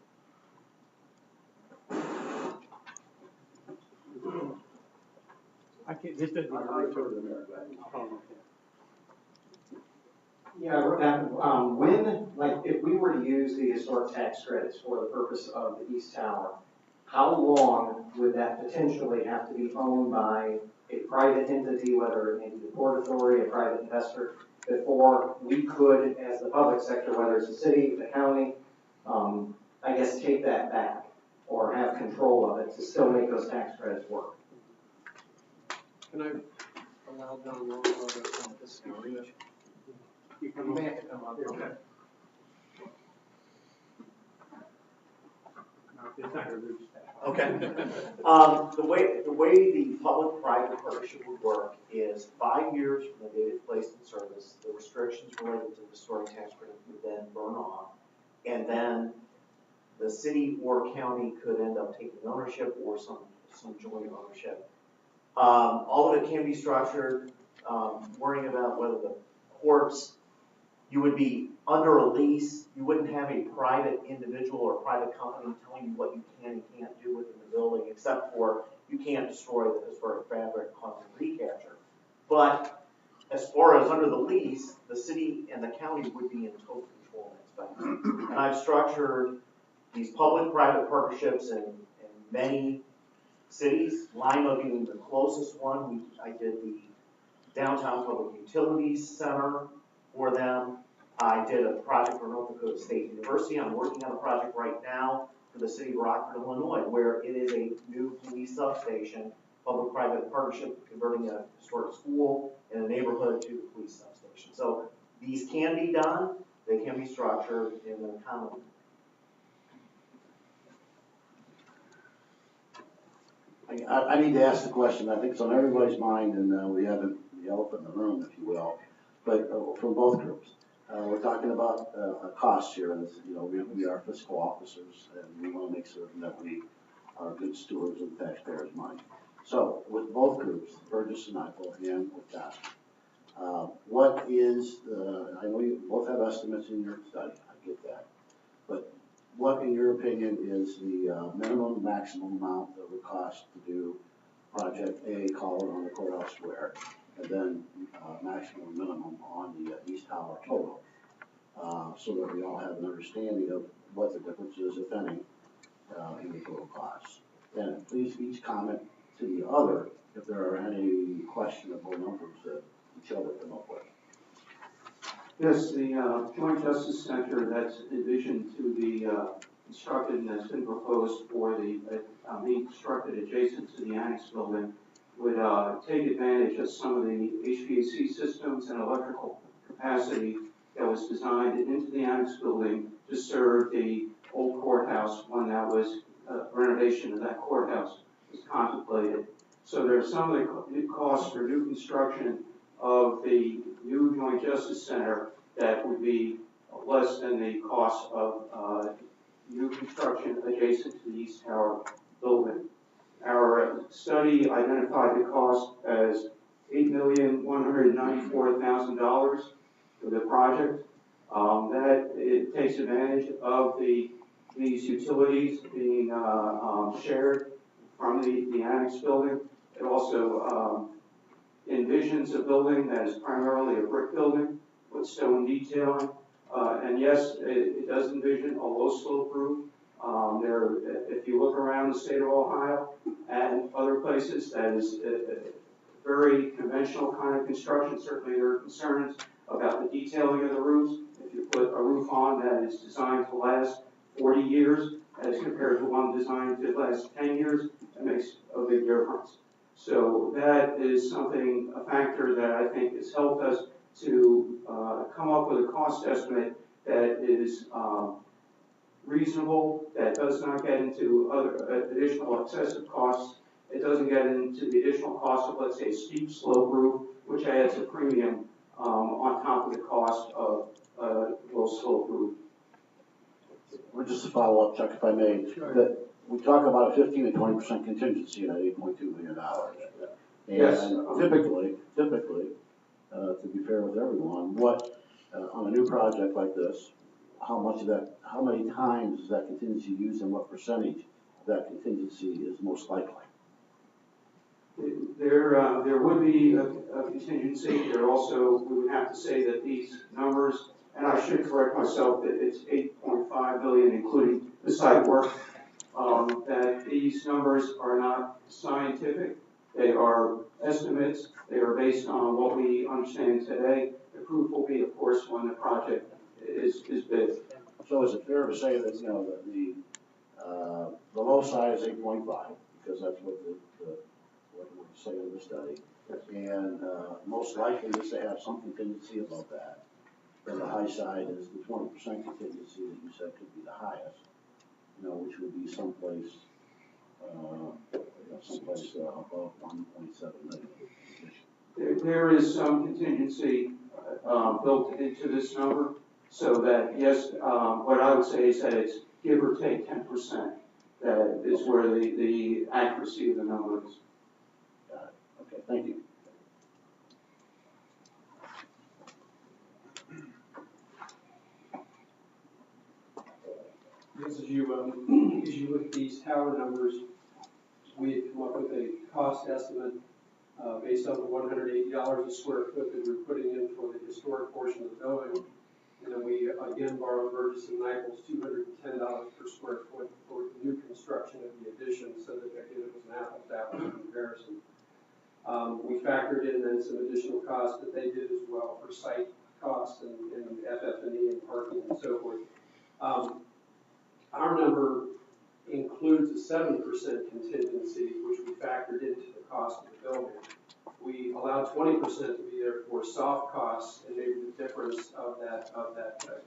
Speaker 6: I can't, this doesn't.
Speaker 13: Yeah, Rebecca, if we were to use the historic tax credits for the purpose of the East Tower, how long would that potentially have to be owned by a private entity, whether it may be the Port Authority, a private investor, before we could, as the public sector, whether it's the city, the county, I guess take that back or have control of it to still make those tax credits work?
Speaker 11: Can I allow Don Long to speak?
Speaker 13: You may have to come up here.
Speaker 6: Okay. It's not gonna reach that.
Speaker 18: Okay. The way the public-private partnership would work is 5 years from the date it's placed in service, the restrictions related to the historic tax credit would then burn off, and then the city or county could end up taking ownership or some joint ownership. All of it can be structured, worrying about whether the courts, you would be under a lease, you wouldn't have a private individual or private company telling you what you can and can't do within the building, except for you can't destroy the historic fabric causing recapture. But as far as under the lease, the city and the county would be in total control of that space. And I've structured these public-private partnerships in many cities, Lima being the closest one. I did the Downtown Public Utilities Center for them. I did a project for North Dakota State University. I'm working on a project right now for the city of Rockford, Illinois, where it is a new police substation, public-private partnership, converting a historic school in a neighborhood to the police substation. So these can be done, they can be structured in a common.
Speaker 12: I need to ask the question. I think it's on everybody's mind, and we have the elephant in the room, if you will, but from both groups. We're talking about a cost here, and we are fiscal officers, and we want to make certain that we are good stewards of the taxpayers' money. So, with both groups, Burgess and Eichel, and with that, What is I know you both have estimates in your study, I get that. But what, in your opinion, is the minimum, maximum amount that would cost to do project A, call it on the courthouse square, and then maximum, minimum on the East Tower total? So that we all have an understanding of what the difference is, if any, in the total costs. And please each comment to the other if there are any questionable numbers that each other come up with.
Speaker 10: Yes, the Joint Justice Center that's envisioned to be constructed and that's been proposed for the, being constructed adjacent to the Annex building would take advantage of some of the HVAC systems and electrical capacity that was designed into the Annex building to serve the old courthouse when that was, renovation of that courthouse was contemplated. So there's some of the costs for new construction of the new Joint Justice Center that would be less than the cost of new construction adjacent to the East Tower building. Our study identified the cost as $8,194,000 for the project. That it takes advantage of these utilities being shared from the Annex building. It also envisions a building that is primarily a brick building with stone detailing. And yes, it does envision a low slope roof. If you look around the state of Ohio and other places, that is a very conventional kind of construction. Certainly there are concerns about the detailing of the roofs. If you put a roof on that is designed to last 40 years as compared to one designed to last 10 years, it makes a big difference. So that is something, a factor that I think has helped us to come up with a cost estimate that is reasonable, that does not get into other additional excessive costs. It doesn't get into the additional cost of, let's say, a steep slope roof, which adds a premium on top of the cost of a low slope roof.
Speaker 12: Well, just to follow up, Chuck, if I may, that we talk about a 15 to 20% contingency in that $8.2 million. And
Speaker 10: Yes.
Speaker 12: typically, to be fair with everyone, what on a new project like this, how many times is that contingency used, and what percentage of that contingency is most likely?
Speaker 10: There would be a contingency. There also, we would have to say that these numbers, and I should correct myself, that it's $8.5 billion, including the site work, that these numbers are not scientific. They are estimates. They are based on what we understand today. The proof will be, of course, when the project is bid.
Speaker 12: So is it fair to say that, the low side is 8.5, because that's what what we're saying in the study, and most likely is to have some contingency above that. And the high side is the 20% contingency that you said could be the highest, which would be someplace above 1.7 million.
Speaker 10: There is some contingency built into this number, so that, yes, what I would say is that it's give or take 10%. That is where the accuracy of the number is.
Speaker 12: Got it. Okay, thank you.
Speaker 11: As you look at these tower numbers, we had come up with a cost estimate based on the $180 a square foot that we're putting in for the historic portion of the building. And then we again borrowed Burgess and Nichols $210 per square foot for the new construction of the addition, so that again it was an apples to apples comparison. We factored in then some additional costs that they did as well for site costs and FF&E and parking and so forth. Our number includes a 7% contingency, which we factored into the cost of the building. We allowed 20% to be there for soft costs, and maybe the difference of that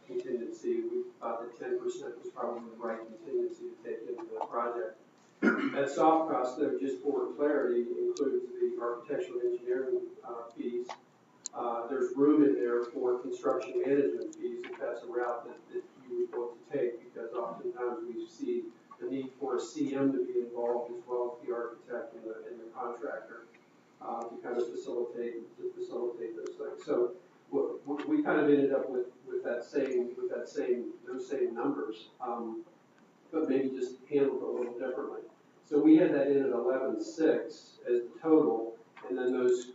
Speaker 11: contingency, we thought that 10% was probably the right contingency to take into the project. That soft cost, though, just for clarity, includes the architectural engineering fees. There's room in there for construction management fees if that's a route that you would want to take, because oftentimes we see the need for a CM to be involved as well as the architect and the contractor to kind of facilitate those things. So we kind of ended up with those same numbers, but maybe just handled it a little differently. So we had that in at 11.6 as the total, and then those,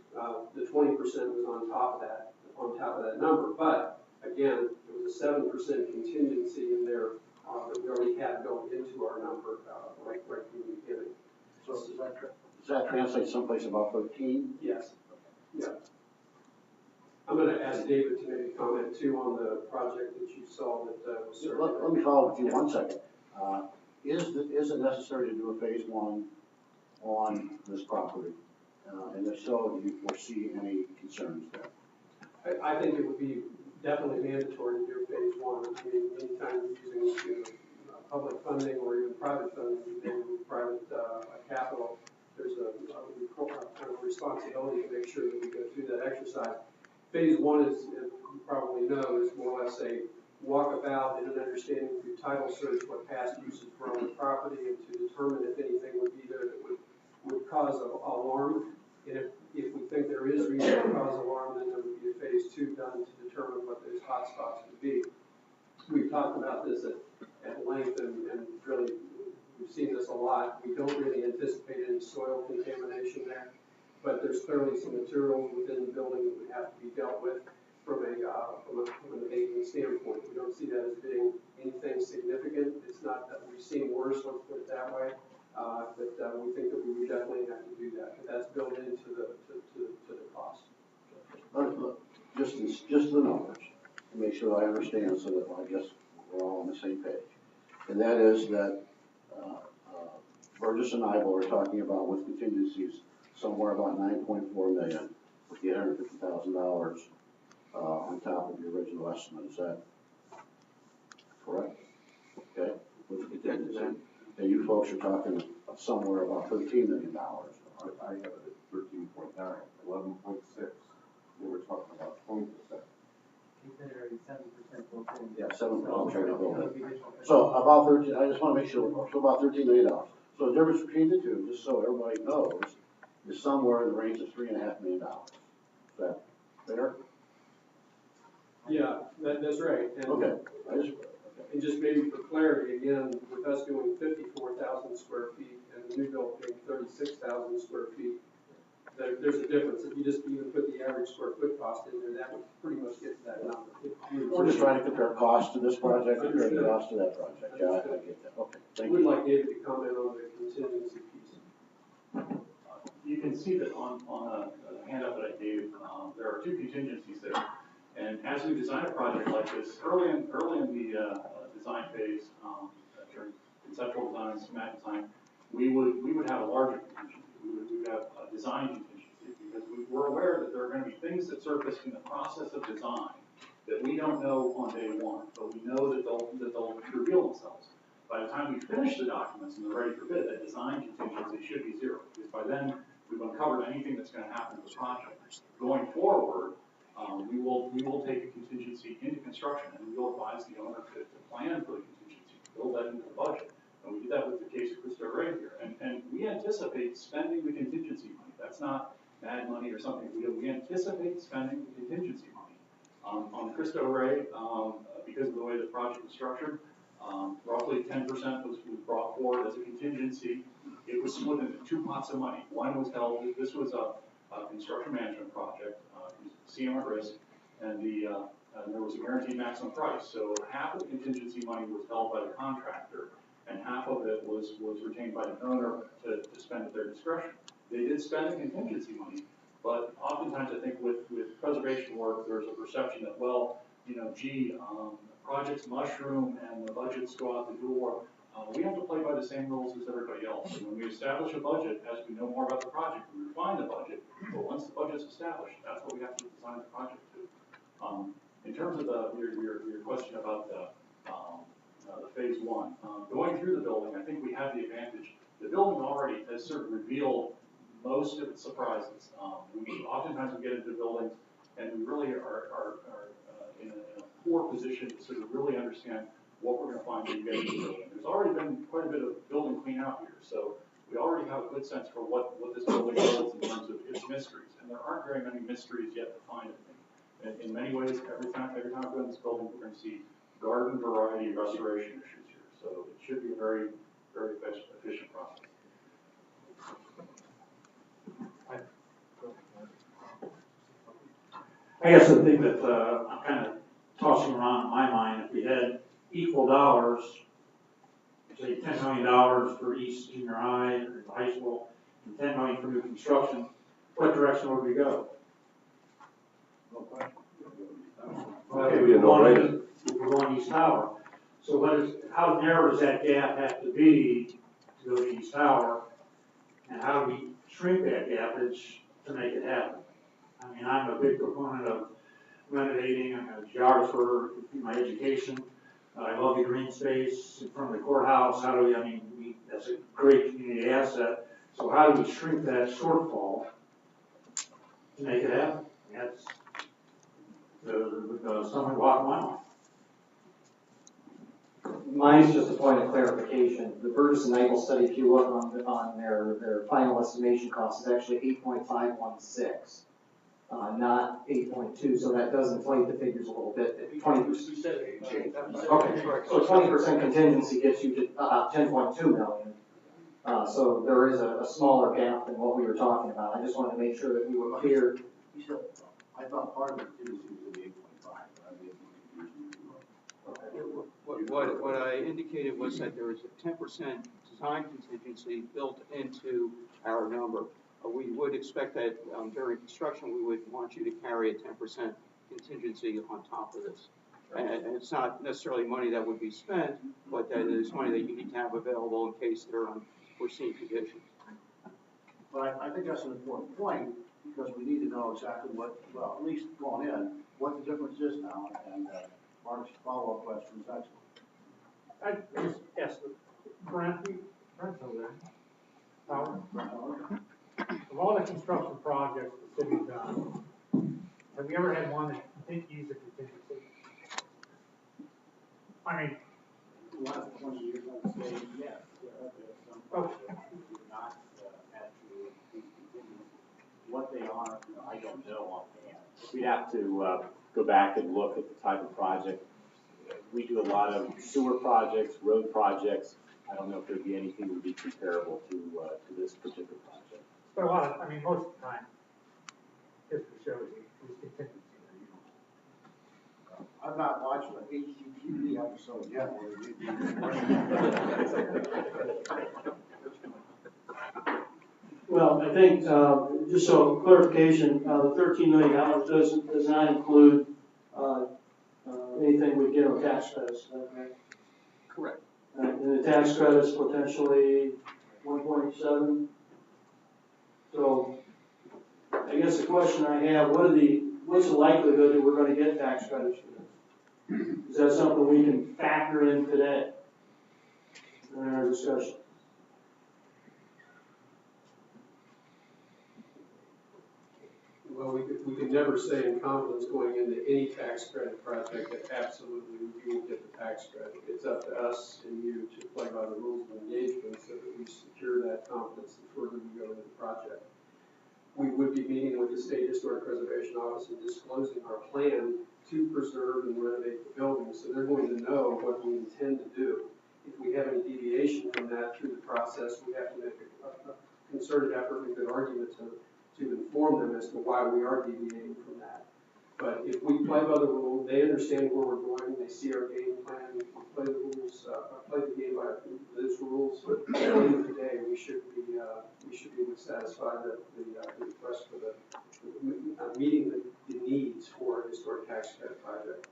Speaker 11: the 20% was on top of that number. But again, there was a 7% contingency in there that we already had built into our number right from the beginning.
Speaker 12: So does that translate someplace about 13?
Speaker 11: Yes. Yeah. I'm going to ask David to maybe comment too on the project that you saw that was served.
Speaker 12: Let me follow with you 1 second. Is it necessary to do a phase 1 on this property? And if so, do you foresee any concerns there?
Speaker 11: I think it would be definitely mandatory to do phase 1. I mean, anytime you're using public funding or even private funding, and private capital, there's a kind of responsibility to make sure that we go through that exercise. Phase 1 is, you probably know, is more or less a walkabout and an understanding through title search what past uses were on the property and to determine if anything would be there that would cause alarm. And if we think there is reason to cause alarm, then there would be a phase 2 done to determine what those hot spots would be. We've talked about this at length and really we've seen this a lot. We don't really anticipate any soil contamination there, but there's clearly some materials within the building that would have to be dealt with from an abatement standpoint. We don't see that as being anything significant. It's not that we've seen worse, let's put it that way. But we think that we would definitely have to do that. But that's built into the cost.
Speaker 12: Look, just the numbers, to make sure I understand so that I guess we're all on the same page. And that is that Burgess and Ivo are talking about with contingencies somewhere about $9.4 million with the $850,000 on top of the original estimate. Is that correct? Okay, with the contingency. And you folks are talking somewhere about $13 million.
Speaker 8: I have it at 13.9, 11.6. We were talking about 20%.
Speaker 6: Considering 7% built in.
Speaker 12: Yeah, 7%. So about 13. I just want to make sure. So about $13 million. So the difference between the two, just so everybody knows, is somewhere in the range of $3.5 million. Is that fair?
Speaker 11: Yeah, that's right. And
Speaker 12: okay.
Speaker 11: And just maybe for clarity, again, with us doing 54,000 square feet and the new build being 36,000 square feet, there's a difference. If you just even put the average square foot cost in there, that would pretty much get to that number.
Speaker 12: We're just trying to compare cost to this project, compare the cost to that project. Yeah, I get that. Okay, thank you.
Speaker 11: We'd like David to comment on the contingency piece.
Speaker 2: You can see that on a handout that I gave, there are 2 contingencies there. And as we design a project like this, early in the design phase, during conceptual design, schematic design, we would have a larger contingency. We would have a design contingency because we're aware that there are going to be things that surface in the process of design that we don't know on day 1, but we know that they'll reveal themselves. By the time we finish the documents and they're ready for bid, that design contingency should be 0 because by then we've uncovered anything that's going to happen to the project. Going forward, we will take a contingency into construction and we will advise the owner to plan for the contingency, build that into the budget. And we did that with the case of Cristo Rey here. And we anticipate spending the contingency money. That's not mad money or something. We anticipate spending the contingency money. On Cristo Rey, because of the way the project was structured, roughly 10% was brought forward as a contingency. It was split into 2 pots of money. One was held, this was a construction management project, CM at risk, and there was a guaranteed maximum price. So half of the contingency money was held by the contractor, and half of it was retained by the owner to spend at their discretion. They did spend the contingency money, but oftentimes I think with preservation work, there's a perception that, well, projects mushroom and the budgets go out the door. We have to play by the same rules as everybody else. And when we establish a budget, as we know more about the project, we refine the budget. But once the budget's established, that's what we have to design the project to. In terms of your question about the phase 1, going through the building, I think we have the advantage. The building already has sort of revealed most of its surprises. Oftentimes we get into buildings and we really are in a poor position to sort of really understand what we're going to find when we get into the building. There's already been quite a bit of building clean out here, so we already have a good sense for what this building holds in terms of its mysteries. And there aren't very many mysteries yet to find, I think. In many ways, every time we go in this building, we're going to see garden variety restoration issues here. So it should be a very, very efficient process.
Speaker 19: I guess the thing that I'm kind of tossing around in my mind, if we had equal dollars, say $10 million for East Junior High or the high school, and $10 million for new construction, what direction would we go?
Speaker 12: No question.
Speaker 19: Okay, we're going East Tower. So how narrow does that gap have to be to go to East Tower? And how do we shrink that gapage to make it happen? I mean, I'm a big proponent of renovating. I'm a geographer through my education. I love the green space in front of the courthouse. How do we, that's a great community asset. So how do we shrink that shortfall to make it happen? That's something walk my mind.
Speaker 13: Mine's just a point of clarification. The Burgess and Nyepel study, if you look on their final estimation cost, is actually 8.516. Not 8.2, so that does inflate the figures a little bit. 20%. Okay, so 20% contingency gets you to about 10.2 million. So there is a smaller gap than what we were talking about. I just wanted to make sure that we were clear.
Speaker 12: You said, I thought part of the contingency was the 8.5, but I may be
Speaker 10: What I indicated was that there is a 10% design contingency built into our number. We would expect that during construction, we would want you to carry a 10% contingency on top of this. And it's not necessarily money that would be spent, but that is money that you need to have available in case there are unforeseen conditions.
Speaker 12: But I think that's an important point, because we need to know exactly well, at least going in, what the difference is now, and Mark's follow-up question is excellent.
Speaker 14: I just asked Brent's over there. Of all the construction projects the city's done, have you ever had one that you didn't use a contingency? I mean,
Speaker 12: the last 20 years, I would say yes. Some projects we do not actually use contingency. What they are, I don't know offhand.
Speaker 20: We'd have to go back and look at the type of project. We do a lot of sewer projects, road projects. I don't know if there'd be anything that would be comparable to this particular project.
Speaker 14: but a lot of, most of the time, history shows it's contingency.
Speaker 12: I've not watched an HGTV episode yet.
Speaker 21: Well, I think, just so clarification, the $13 million does not include anything we get on tax credits, is that right?
Speaker 10: Correct.
Speaker 21: And the tax credits potentially 1.7. So I guess the question I have, what's the likelihood that we're going to get tax credits for this? Is that something we can factor in today in our discussion?
Speaker 11: Well, we could never say in confidence going into any tax credit project that absolutely you will get the tax credit. It's up to us and you to play by the rules of engagement so that we secure that confidence the further we go into the project. We would be meeting with the State Historic Preservation Office and disclosing our plan to preserve and renovate the building, so they're going to know what we intend to do. If we have any deviation from that through the process, we have to make a concerted effort and a good argument to inform them as to why we are deviating from that. But if we play by the rules, they understand where we're going, they see our game plan, we play the rules, play the game by those rules. At the end of the day, we should be able to satisfy the request for meeting the needs for a historic tax credit project.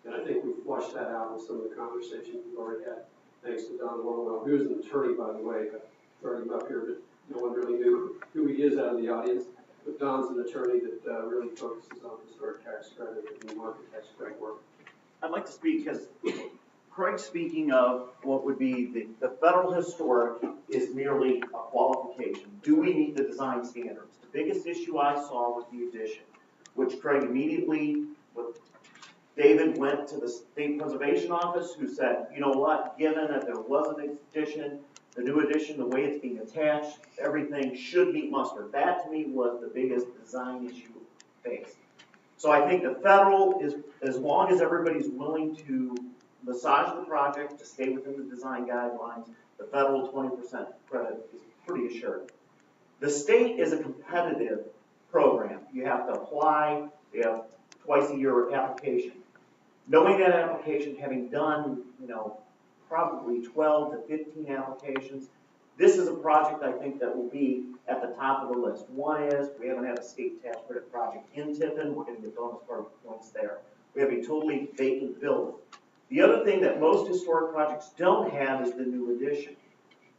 Speaker 11: And I think we've flushed that out in some of the conversations we've already had, thanks to Don Lowell, who is an attorney, by the way. I brought him up here, but no one really knew who he is out of the audience. But Don's an attorney that really focuses on historic tax credit and market tax credit work.
Speaker 18: I'd like to speak because Craig's speaking of what would be the federal historic is merely a qualification. Do we meet the design standards? The biggest issue I saw was the addition, which Craig immediately, with David, went to the State Preservation Office, who said, you know what, given that there was an addition, the new addition, the way it's being attached, everything should meet muster. That to me was the biggest design issue faced. So I think the federal is, as long as everybody's willing to massage the project to stay within the design guidelines, the federal 20% credit is pretty assured. The state is a competitive program. You have to apply, you have twice a year application. Knowing that application, having done, probably 12 to 15 applications, this is a project I think that will be at the top of the list. One is, we haven't had a state tax credit project in Tiffin, we're gonna get bonus points there. We have a totally vacant building. The other thing that most historic projects don't have is the new addition.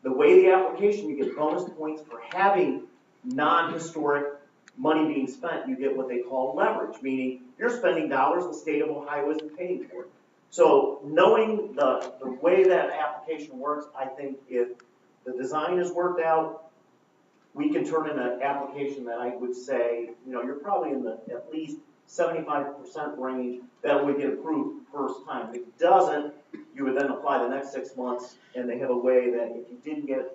Speaker 18: The way the application, you get bonus points for having non-historic money being spent. You get what they call leverage, meaning you're spending dollars the state of Ohio isn't paying for it. So knowing the way that application works, I think if the design is worked out, we can turn in an application that I would say, you're probably in the at least 75% range that would get approved first time. If it doesn't, you would then apply the next 6 months, and they have a way that if you didn't get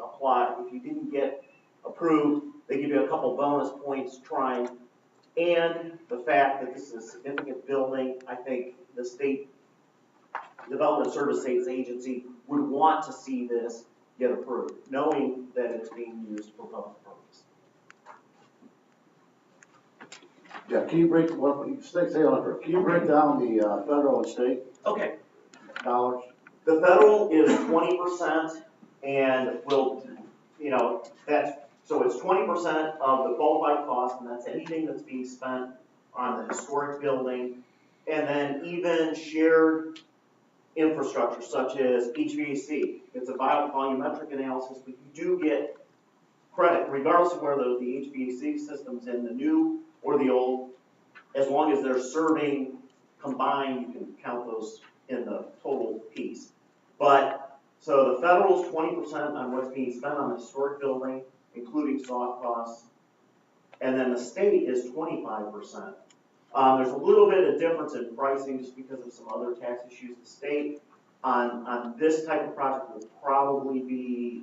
Speaker 18: approved, they give you a couple bonus points trying. And the fact that this is a significant building, I think the State Development Services Agency would want to see this get approved, knowing that it's being used for public purpose.
Speaker 12: Yeah, can you break, can you break down the federal and state
Speaker 18: Okay.
Speaker 12: dollars?
Speaker 18: The federal is 20% and will, so it's 20% of the qualified cost, and that's anything that's being spent on the historic building, and then even shared infrastructure such as HVAC. It's a volumetric analysis, but you do get credit regardless of whether the HVAC system's in the new or the old. As long as they're serving combined, you can count those in the total piece. But, so the federal's 20% on what's being spent on the historic building, including soft costs, and then the state is 25%. There's a little bit of difference in pricing just because of some other tax issues. The state on this type of project will probably be,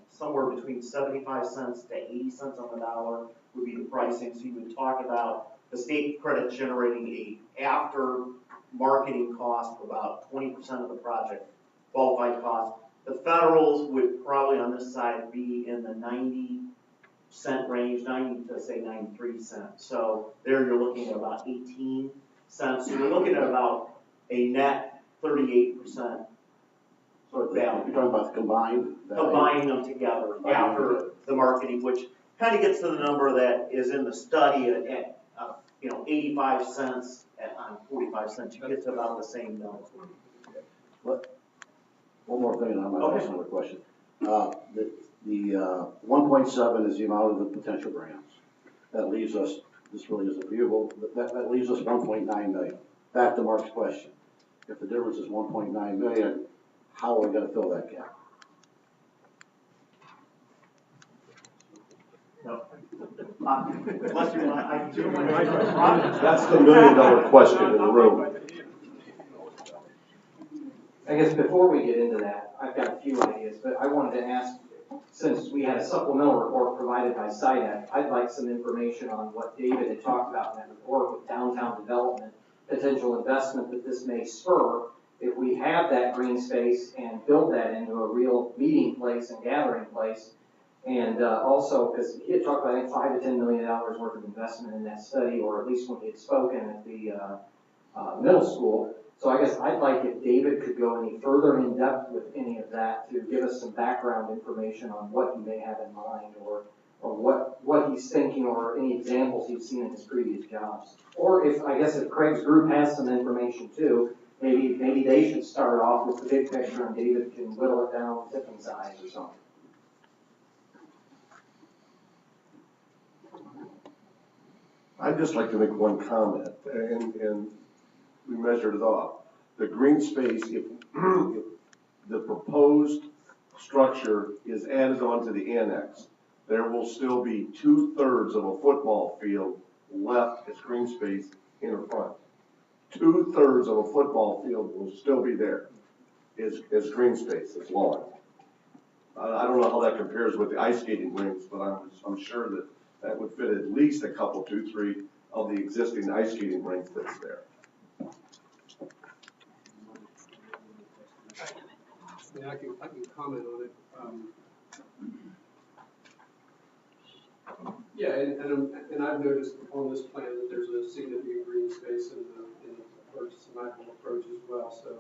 Speaker 18: somewhere between 75 cents to 80 cents on the dollar would be the pricing. So you would talk about the state credit generating a after marketing cost of about 20% of the project qualified cost. The federals would probably on this side be in the 90-cent range, 90 to say 93 cents. So there you're looking at about 18 cents. So you're looking at about a net 38%.
Speaker 12: So you're talking about the combined?
Speaker 18: Combining them together after the marketing, which kind of gets to the number that is in the study at 85 cents on 45 cents. You get to about the same number.
Speaker 12: One more thing, and I might ask another question. The 1.7 is the amount of the potential grants. That leaves us, this really isn't viewable, that leaves us 1.9 million. Back to Mark's question. If the difference is 1.9 million, how are we going to fill that gap?
Speaker 8: That's the $1 million question in the room.
Speaker 13: I guess before we get into that, I've got a few ideas, but I wanted to ask, since we had a supplemental report provided by SIDEC, I'd like some information on what David had talked about in that report with downtown development, potential investment that this may spur if we have that green space and build that into a real meeting place and gathering place. And also, because he had talked about, I think, $5 to $10 million worth of investment in that study, or at least when he had spoken at the middle school. So I guess I'd like if David could go any further in depth with any of that to give us some background information on what he may have in mind, or what he's thinking, or any examples he's seen in his previous jobs. Or if Craig's group has some information too, maybe they should start off with the big picture and David can whittle it down to different size or something.
Speaker 8: I'd just like to make one comment, and we measured it off. The green space, if the proposed structure is added onto the annex, there will still be 2/3 of a football field left as green space in the front. 2/3 of a football field will still be there as green space, as lawn. I don't know how that compares with the ice skating rinks, but I'm sure that would fit at least a couple, 2, 3 of the existing ice skating rink that's there.
Speaker 11: Yeah, I can comment on it. Yeah, and I've noticed on this plan that there's a significant green space in the Burgess and Michael approach as well, so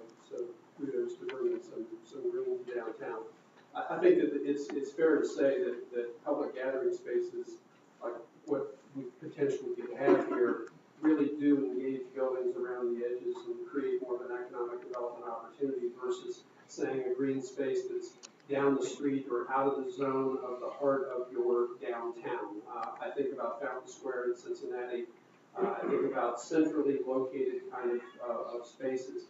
Speaker 11: kudos to bringing some green downtown. I think that it's fair to say that public gathering spaces, like what we potentially could have here, really do engage buildings around the edges and create more of an economic development opportunity versus saying a green space that's down the street or out of the zone of the heart of your downtown. I think about Fountain Square in Cincinnati. I think about centrally located kind of spaces.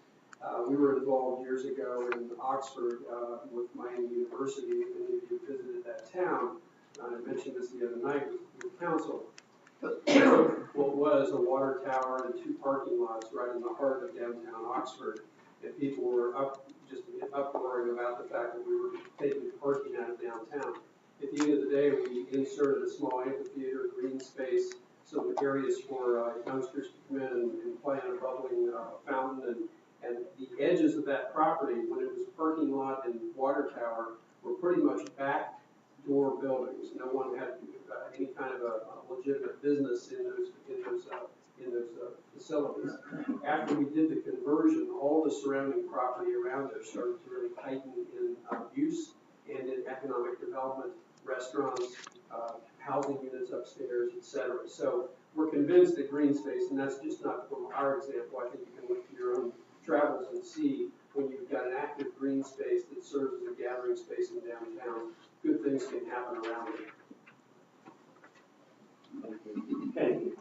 Speaker 11: We were involved years ago in Oxford with Miami University. If any of you visited that town, I mentioned this the other night with council. What was a water tower and 2 parking lots right in the heart of downtown Oxford, and people were uproaring about the fact that we were taking parking out of downtown. At the end of the day, we inserted a small amphitheater, green space, some areas for youngsters to come in and play on a bubbling fountain, and the edges of that property, when it was a parking lot and water tower, were pretty much back door buildings. No one had any kind of a legitimate business in those facilities. After we did the conversion, all the surrounding property around there started to really tighten in use and in economic development, restaurants, housing units upstairs, etc. So we're convinced that green space, and that's just not from our example, I think you can look to your own travels and see when you've got an active green space that serves as a gathering space in downtown, good things can happen around it.
Speaker 9: Thank you.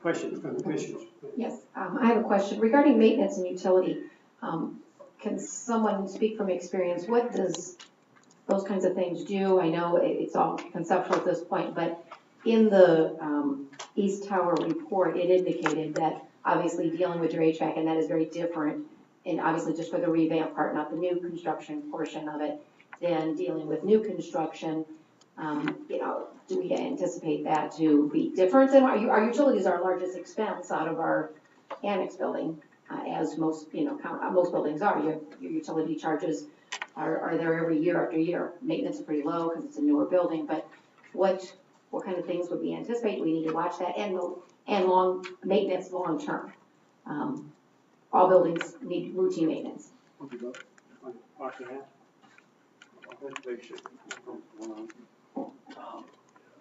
Speaker 9: Questions from the commissioners?
Speaker 5: Yes, I have a question regarding maintenance and utility. Can someone speak from experience? What does those kinds of things do? I know it's all conceptual at this point, but in the East Tower report, it indicated that obviously dealing with your HVAC, and that is very different, and obviously just for the revamp part, not the new construction portion of it, than dealing with new construction. Do we anticipate that to be different? And our utilities are our largest expense out of our annex building, as most, most buildings are. Your utility charges are there every year after year. Maintenance is pretty low because it's a newer building, but what kind of things would we anticipate? We need to watch that, and long maintenance long term. All buildings need routine maintenance.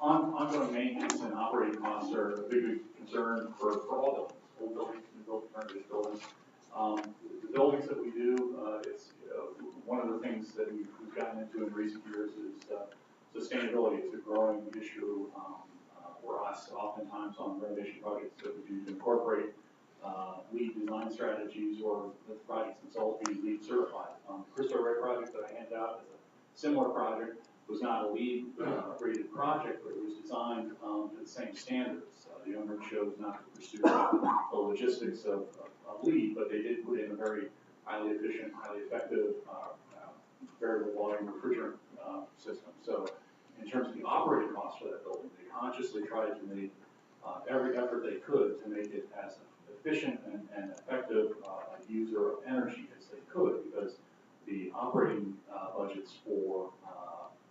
Speaker 2: Ongoing maintenance and operating costs are a big concern for all buildings, old buildings, new buildings, renovated buildings. The buildings that we do, it's one of the things that we've gotten into in recent years is sustainability. It's a growing issue for us, oftentimes on renovation projects that we do to incorporate LEED design strategies or the projects themselves being LEED certified. The Cristo Rey project that I handed out is a similar project. Was not a LEED rated project, but it was designed to the same standards. The owner chose not to pursue the logistics of LEED, but they did put in a very highly efficient, highly effective variable volume refrigerant system. So in terms of the operating costs for that building, they consciously tried to make every effort they could to make it as efficient and effective user of energy as they could, because the operating budgets for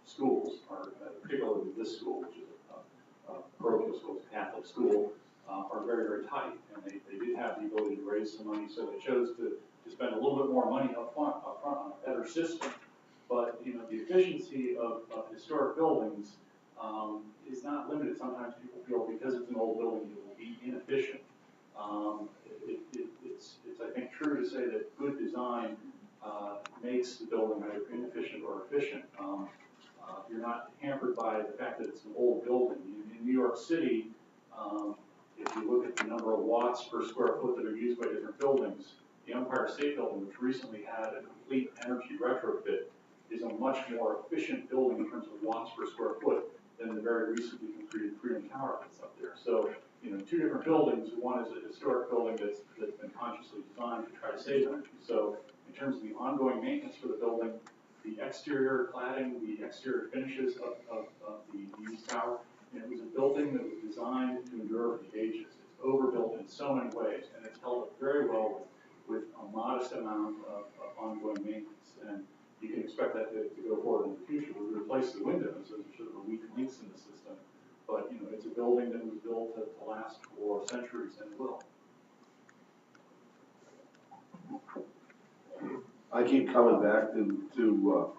Speaker 2: schools, are, particularly this school, which is a parochial school, it's a Catholic school, are very, very tight. And they did have the ability to raise some money, so they chose to spend a little bit more money up front on a better system. But, the efficiency of historic buildings is not limited. Sometimes people feel because it's an old building, it will be inefficient. It's I think, true to say that good design makes the building either inefficient or efficient. You're not hampered by the fact that it's an old building. In New York City, if you look at the number of watts per square foot that are used by different buildings, the Empire State Building, which recently had a complete energy retrofit, is a much more efficient building in terms of watts per square foot than the very recently completed Freedom Tower that's up there. So, two different buildings. One is a historic building that's been consciously designed to try to save energy. So, in terms of the ongoing maintenance for the building, the exterior cladding, the exterior finishes of the East Tower And it was a building that was designed to endure for the ages. It's overbuilt in so many ways, and it's held up very well with a modest amount of ongoing maintenance. And you can expect that to go forward in the future. We replace the windows, those are sort of the weak links in the system. But, you know, it's a building that was built to last for centuries and will.
Speaker 8: I keep coming back to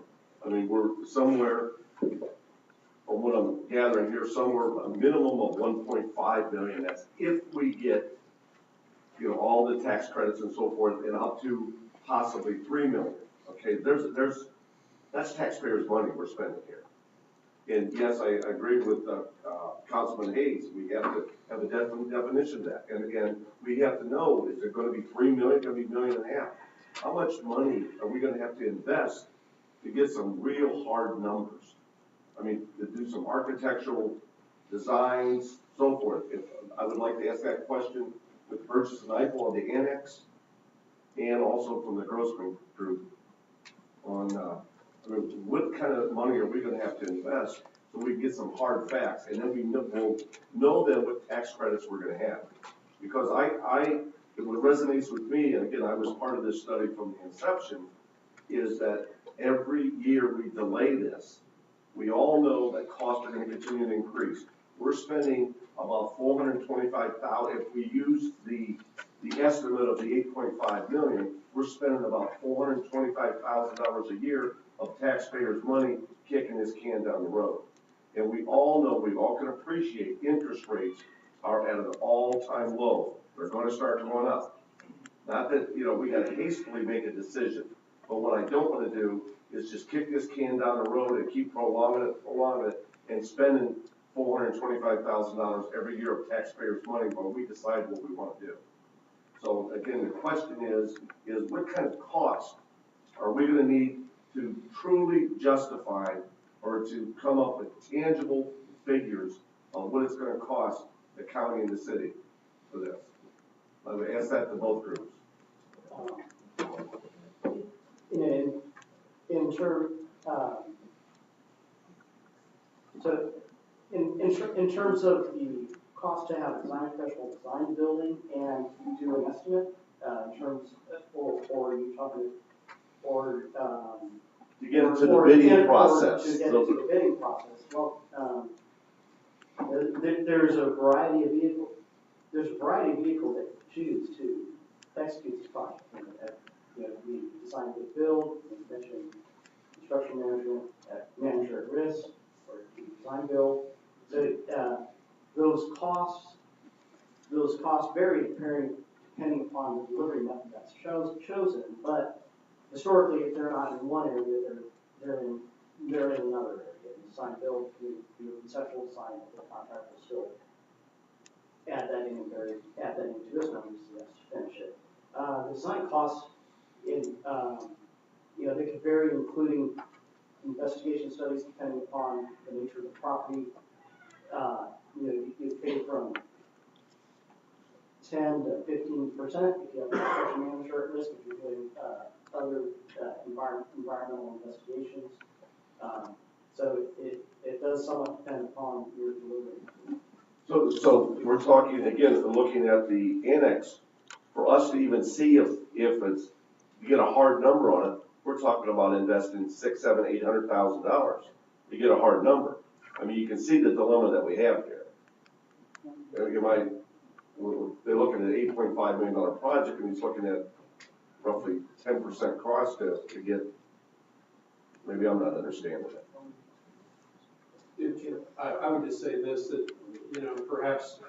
Speaker 8: I mean, we're somewhere, from what I'm gathering here, somewhere a minimum of 1.5 million. That's if we get, you know, all the tax credits and so forth, and up to possibly 3 million. Okay, that's taxpayers' money we're spending here. And yes, I agree with Councilman Hayes. We have to have a definition of that. And again, we have to know, is it going to be 3 million, going to be $1.5 million? How much money are we going to have to invest to get some real hard numbers? I mean, to do some architectural designs, so forth. If I would like to ask that question with Burgess and Eiffel on the annex, and also from the Grossman group on, I mean, what kind of money are we going to have to invest so we can get some hard facts, and then we'll know then what tax credits we're going to have. Because what resonates with me, and again, I was part of this study from the inception, is that every year we delay this, we all know that costs are going to continue to increase. We're spending about $425,000. If we use the estimate of the 8.5 million, we're spending about $425,000 a year of taxpayers' money kicking this can down the road. And we all know, we all can appreciate interest rates are at an all-time low. They're going to start going up. Not that, you know, we got to hastily make a decision, but what I don't want to do is just kick this can down the road and keep prolonging it, and spending $425,000 every year of taxpayers' money while we decide what we want to do. So again, the question is what kind of cost are we going to need to truly justify or to come up with tangible figures on what it's going to cost the county and the city for this? I would ask that to both groups.
Speaker 17: In terms of the cost to have a design professional design the building and do an estimate, in terms of, or you talking, or
Speaker 8: to get into the bidding process.
Speaker 17: To get into the bidding process. Well, there's a variety of vehicles. There's a variety of vehicles that you choose to execute this project. You know, we design to build, we mentioned construction management, manager at risk, or design build. So those costs vary depending upon the delivery method that's chosen. But historically, if they're not in one area, they're in another area. Design build, the conceptual design, the contractor will still add that into this number to finish it. The design costs you know, they could vary, including investigation studies depending upon the nature of the property. You know, you pay from 10 to 15% if you have a construction manager at risk, if you're doing other environmental investigations. So it does somewhat depend upon your delivery.
Speaker 8: So we're talking again, looking at the annex, for us to even see if it's, you get a hard number on it, we're talking about investing $600,000, $700,000, $800,000 to get a hard number. I mean, you can see the dilemma that we have here. They're looking at an $8.5 million project, and he's looking at roughly 10% cost to get. Maybe I'm not understanding it.
Speaker 11: I would just say this, that, you know, perhaps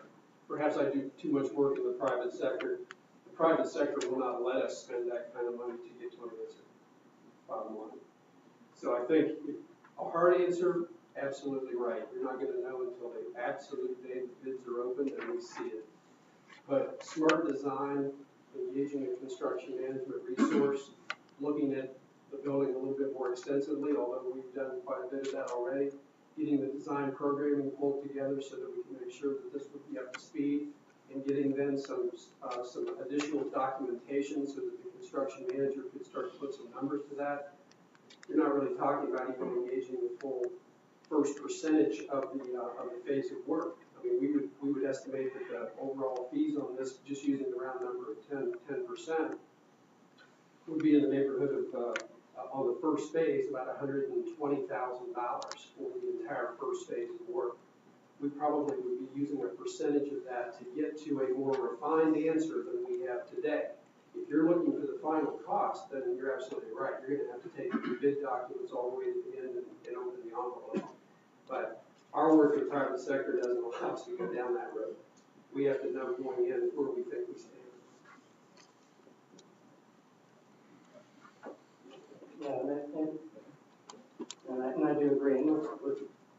Speaker 11: I do too much work in the private sector. The private sector will not let us spend that kind of money to get to an answer, bottom line. So I think a hard answer, absolutely right. You're not going to know until the absolute day the bids are open and we see it. But smart design, engaging a construction management resource, looking at the building a little bit more extensively, although we've done quite a bit of that already, getting the design programming pulled together so that we can make sure that this would be up to speed, and getting then some additional documentation so that the construction manager could start to put some numbers to that. You're not really talking about even engaging the full first percentage of the phase of work. I mean, we would estimate that the overall fees on this, just using the round number of 10%, would be in the neighborhood of, on the first phase, about $120,000 for the entire first phase of work. We probably would be using a percentage of that to get to a more refined answer than we have today. If you're looking for the final cost, then you're absolutely right. You're going to have to take the bid documents all the way to the end and open the envelope. But our work in the private sector doesn't allow us to go down that road. We have to know going in where we think we stand.
Speaker 17: Yeah, and I do agree. And with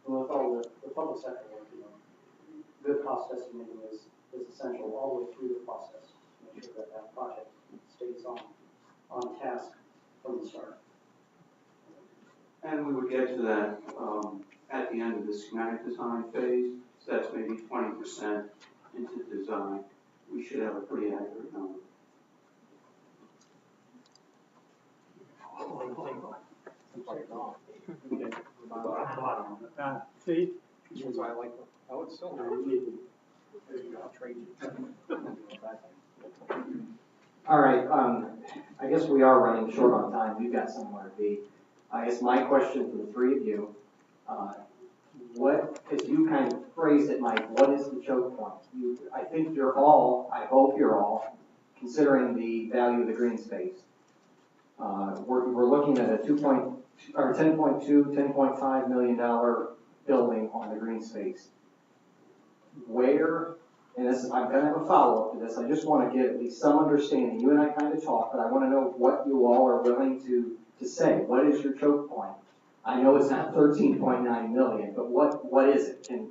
Speaker 17: all the public sector work, you know, good cost estimating is essential all the way through the process to make sure that that project stays on task from the start.
Speaker 10: And we would get to that at the end of the schematic design phase. So that's maybe 20% into design. We should have a pretty accurate number.
Speaker 14: See?
Speaker 2: That's why I like, oh, it's still.
Speaker 13: All right, I guess we are running short on time. We've got somewhere to be. I guess my question for the three of you, as you kind of phrased it, Mike, what is the choke point? I think you're all, I hope you're all, considering the value of the green space. We're looking at a $10.2, $10.5 million building on the green space. Where, and this is, I'm going to have a follow-up to this, I just want to get at least some understanding. You and I kind of talk, but I want to know what you all are willing to say. What is your choke point? I know it's not 13.9 million, but what is it? And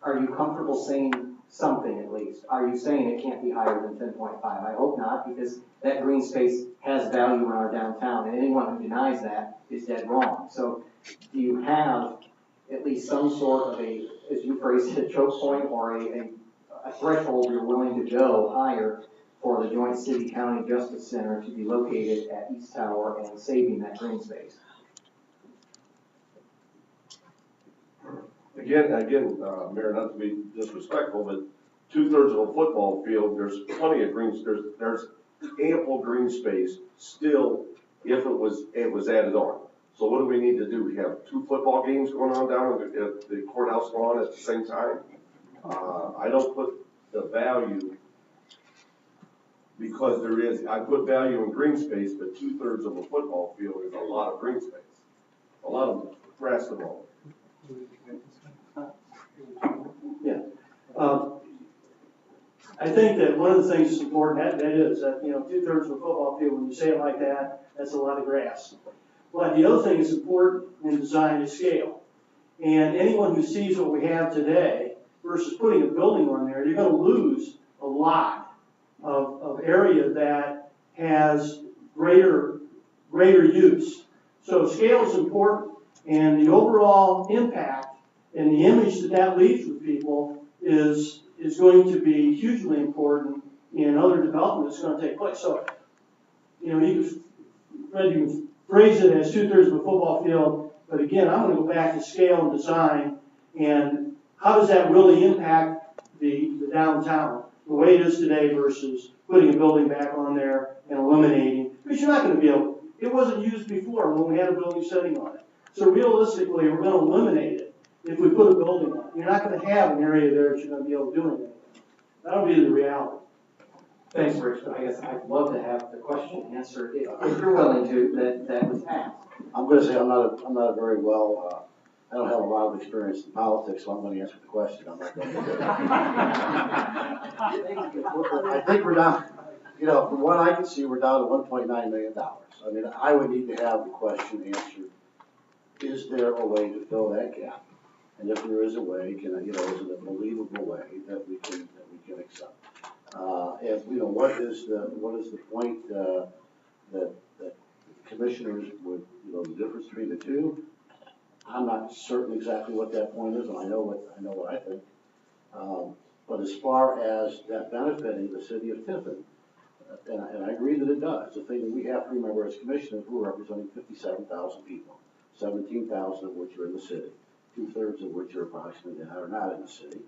Speaker 13: are you comfortable saying something at least? Are you saying it can't be higher than 10.5? I hope not, because that green space has value in our downtown, and anyone who denies that is dead wrong. So do you have at least some sort of a, as you phrased it, a choke point or a threshold you're willing to go higher for the Joint City-County Justice Center to be located at East Tower and saving that green space?
Speaker 8: Again, Mayor, not to be disrespectful, but 2/3 of a football field, there's plenty of green, there's ample green space still if it was added on. So what do we need to do? We have 2 football games going on down at the courthouse lawn at the same time. I don't put the value, because I put value in green space, but 2/3 of a football field is a lot of green space. A lot of grass to mow.
Speaker 17: Yeah. I think that one of the things that's important, that is that, you know, 2/3 of a football field, when you say it like that, that's a lot of grass. But the other thing that's important in design is scale. And anyone who sees what we have today versus putting a building on there, you're going to lose a lot of area that has greater use. So scale is important, and the overall impact and the image that leaves with people is going to be hugely important in other development that's going to take place. So, you know, you can phrase it as 2/3 of a football field, but again, I'm going to go back to scale and design, and how does that really impact the downtown, the way it is today versus putting a building back on there and eliminating, because you're not going to be able, it wasn't used before when we had a building sitting on it. So realistically, we're going to eliminate it if we put a building on it. You're not going to have an area there that you're going to be able to do anything. That'll be the reality.
Speaker 13: Thanks, Rich, but I guess I'd love to have the question answered, if you're willing to, that was asked.
Speaker 12: I'm going to say I'm not a very well, I don't have a lot of experience in politics, so I'm going to answer the question. I'm not going to do it. I think we're down, you know, from what I can see, we're down to $1.9 million. I mean, I would need to have the question answered, is there a way to fill that gap? And if there is a way, is it a believable way that we can accept? And you know, what is the point that commissioners would, you know, the difference between the two? I'm not certain exactly what that point is, and I know what I think. But as far as that benefiting the city of Tiffin, and I agree that it does. The thing that we have to remember as commissioners, we're representing 57,000 people, 17,000 of which are in the city. 2/3 of which are approximately are not in the city.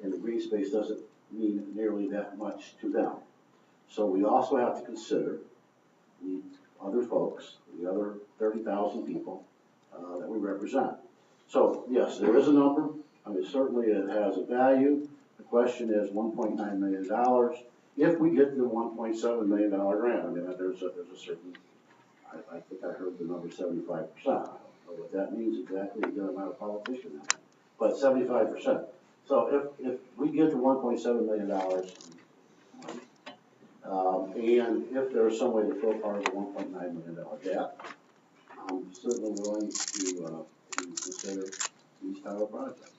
Speaker 12: And the green space doesn't mean nearly that much to them. So we also have to consider the other folks, the other 30,000 people that we represent. So yes, there is a number. I mean, certainly it has a value. The question is $1.9 million. If we get the $1.7 million grant, I mean, there's a certain, I think I heard the number 75%. I don't know what that means exactly, again, I'm not a politician now, but 75%. So if we get the $1.7 million, and if there's some way to fill part of the $1.9 million gap, I'm certainly willing to consider these type of projects.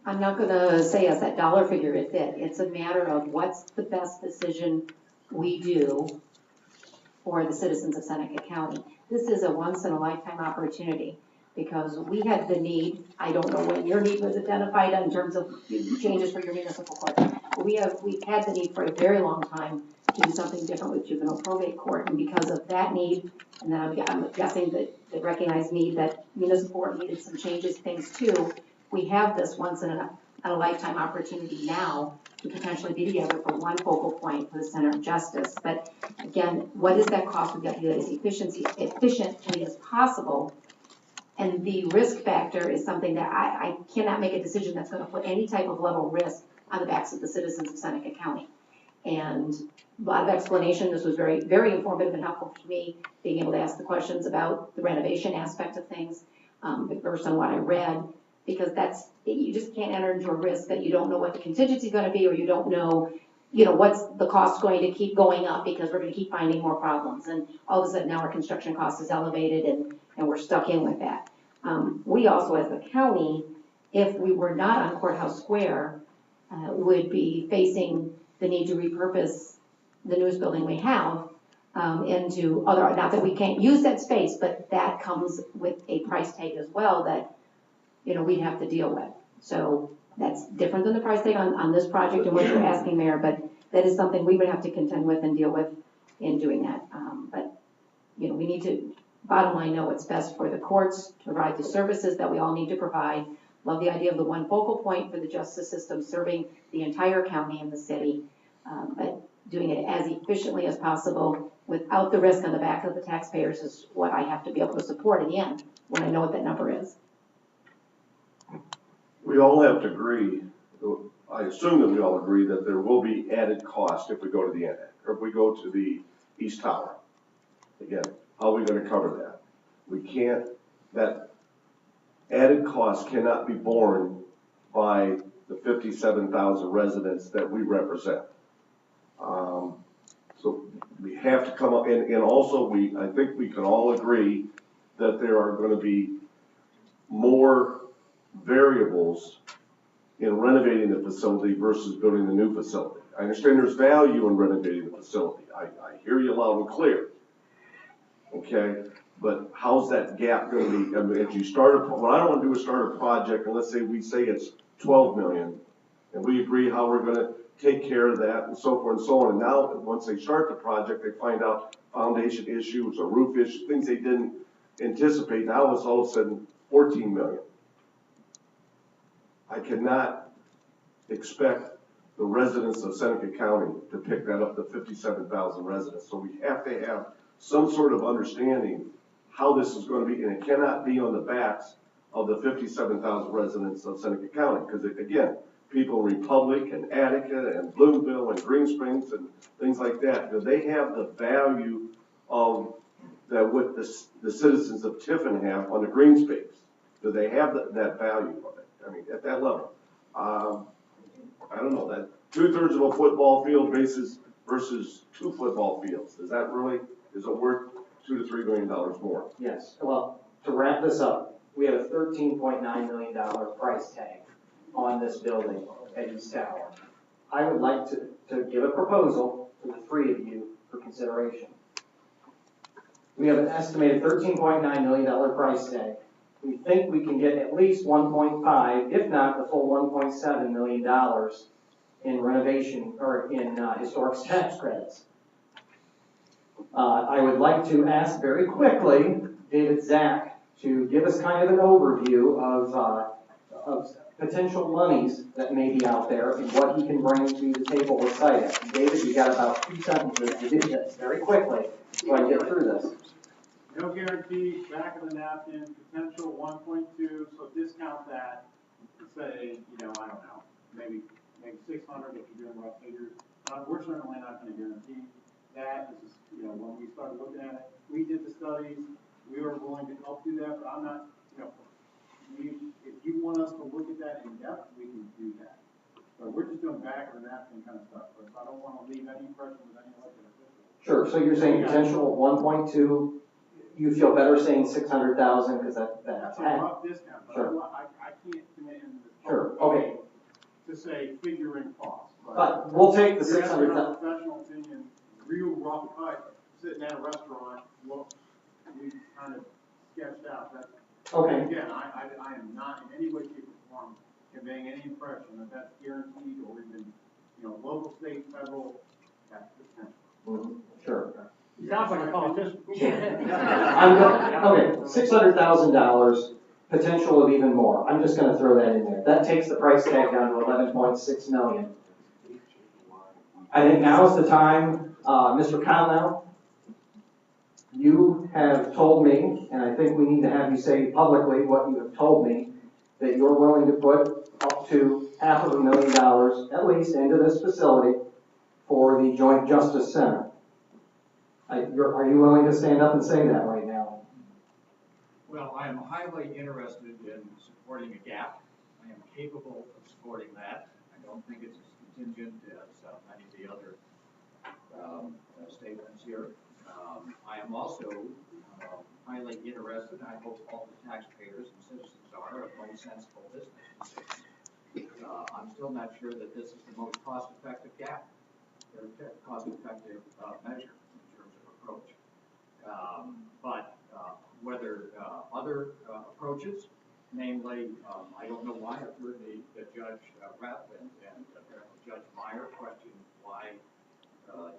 Speaker 5: I'm not gonna say as that dollar figure is it. It's a matter of what's the best decision we do for the citizens of Seneca County. This is a once in a lifetime opportunity because we had the need, I don't know when your need was identified in terms of changes for your municipal court, but we've had the need for a very long time to do something different with juvenile probate court. And because of that need, and then I'm guessing that the recognized need that municipal court needed some changes, things too, we have this once in a lifetime opportunity now to potentially be together for one focal point for the center of justice. But again, what is that cost? We've got to do that as efficiently as possible. And the risk factor is something that I cannot make a decision that's going to put any type of level of risk on the backs of the citizens of Seneca County. And a lot of explanation. This was very, very informative and helpful for me, being able to ask the questions about the renovation aspect of things, based on what I read. Because you just can't enter into a risk that you don't know what the contingency is going to be, or you don't know, what's the cost going to keep going up because we're going to keep finding more problems. And all of a sudden now our construction cost is elevated and we're stuck in with that. We also, as the county, if we were not on Courthouse Square, would be facing the need to repurpose the newest building we have into other, not that we can't use that space, but that comes with a price tag as well that we'd have to deal with. So that's different than the price tag on this project and what you're asking, Mayor, but that is something we would have to contend with and deal with in doing that. But we need to, bottom line, know what's best for the courts to provide the services that we all need to provide. Love the idea of the one focal point for the justice system serving the entire county and the city, but doing it as efficiently as possible without the risk on the back of the taxpayers is what I have to be able to support in the end when I know what that number is.
Speaker 8: We all have to agree, I assume that we all agree that there will be added cost if we go to the annex, or if we go to the East Tower. Again, how are we going to cover that? We can't, that added cost cannot be borne by the 57,000 residents that we represent. So we have to come up, and also I think we can all agree that there are going to be more variables in renovating the facility versus building the new facility. I understand there's value in renovating the facility. I hear you loud and clear. Okay, but how's that gap going to be? I mean, if you start what I don't want to do is start a project, and let's say we say it's 12 million, and we agree how we're going to take care of that and so forth and so on. And now, once they start the project, they find out foundation issues or roof issues, things they didn't anticipate. Now it's all of a sudden 14 million. I cannot expect the residents of Seneca County to pick that up, the 57,000 residents. So we have to have some sort of understanding how this is going to be, and it cannot be on the backs of the 57,000 residents of Seneca County, because again, people in Republic and Attica and Bloomville and Green Springs and things like that, do they have the value of that what the citizens of Tiffin have on the green space? Do they have that value of it? I mean, at that level. I don't know, that 2/3 of a football field versus 2 football fields, is it worth $2 to $3 million more?
Speaker 13: Yes, well, to wrap this up, we have a $13.9 million price tag on this building at East Tower. I would like to give a proposal to the 3 of you for consideration. We have an estimated $13.9 million price tag. We think we can get at least 1.5, if not the full $1.7 million in renovation or in historic tax credits. I would like to ask very quickly David Zack to give us kind of an overview of potential monies that may be out there and what he can bring to the table with SIDA. And David, you got about 2 sentences to do this very quickly so I can get through this.
Speaker 14: No guarantee, back of the napkin, potential 1.2, so discount that and say, I don't know, maybe 600 if you're doing rough figures. We're certainly not going to guarantee that. This is, when we started looking at it, we did the studies, we were willing to help do that, but I'm not, if you want us to look at that in depth, we can do that. But we're just doing back of the napkin kind of stuff, so I don't want to leave any impression with any elected official.
Speaker 13: Sure, so you're saying potential 1.2, you feel better saying 600,000 because that's
Speaker 14: a rough discount, but
Speaker 13: sure.
Speaker 14: I can't commit in this.
Speaker 13: Sure, okay.
Speaker 14: To say figure in cost.
Speaker 13: But we'll take the
Speaker 14: You're asking
Speaker 13: 600,000.
Speaker 14: our professional opinion, real rough cut, sitting at a restaurant, look, we kind of sketched out that.
Speaker 13: Okay.
Speaker 14: Again, I am not in any way, shape, or form conveying any impression that that's guaranteed or even, local, state, federal, that's potential.
Speaker 13: Sure.
Speaker 14: Sounds like a politician.
Speaker 13: Okay, $600,000, potential of even more. I'm just going to throw that in there. That takes the price tag down to $11.6 million. I think now is the time, Mr. Connow, you have told me, and I think we need to have you say publicly what you have told me, that you're willing to put up to $500,000 at least into this facility for the Joint Justice Center. Are you willing to stand up and say that right now?
Speaker 3: Well, I am highly interested in supporting a gap. I am capable of supporting that. I don't think it's as contingent as many of the other statements here. I am also highly interested, and I hope all the taxpayers and citizens are, of most sensible business decisions. I'm still not sure that this is the most cost-effective gap, or cost-effective measure in terms of approach. But whether other approaches, namely, I don't know why I've heard the Judge Rapp and Judge Meyer question why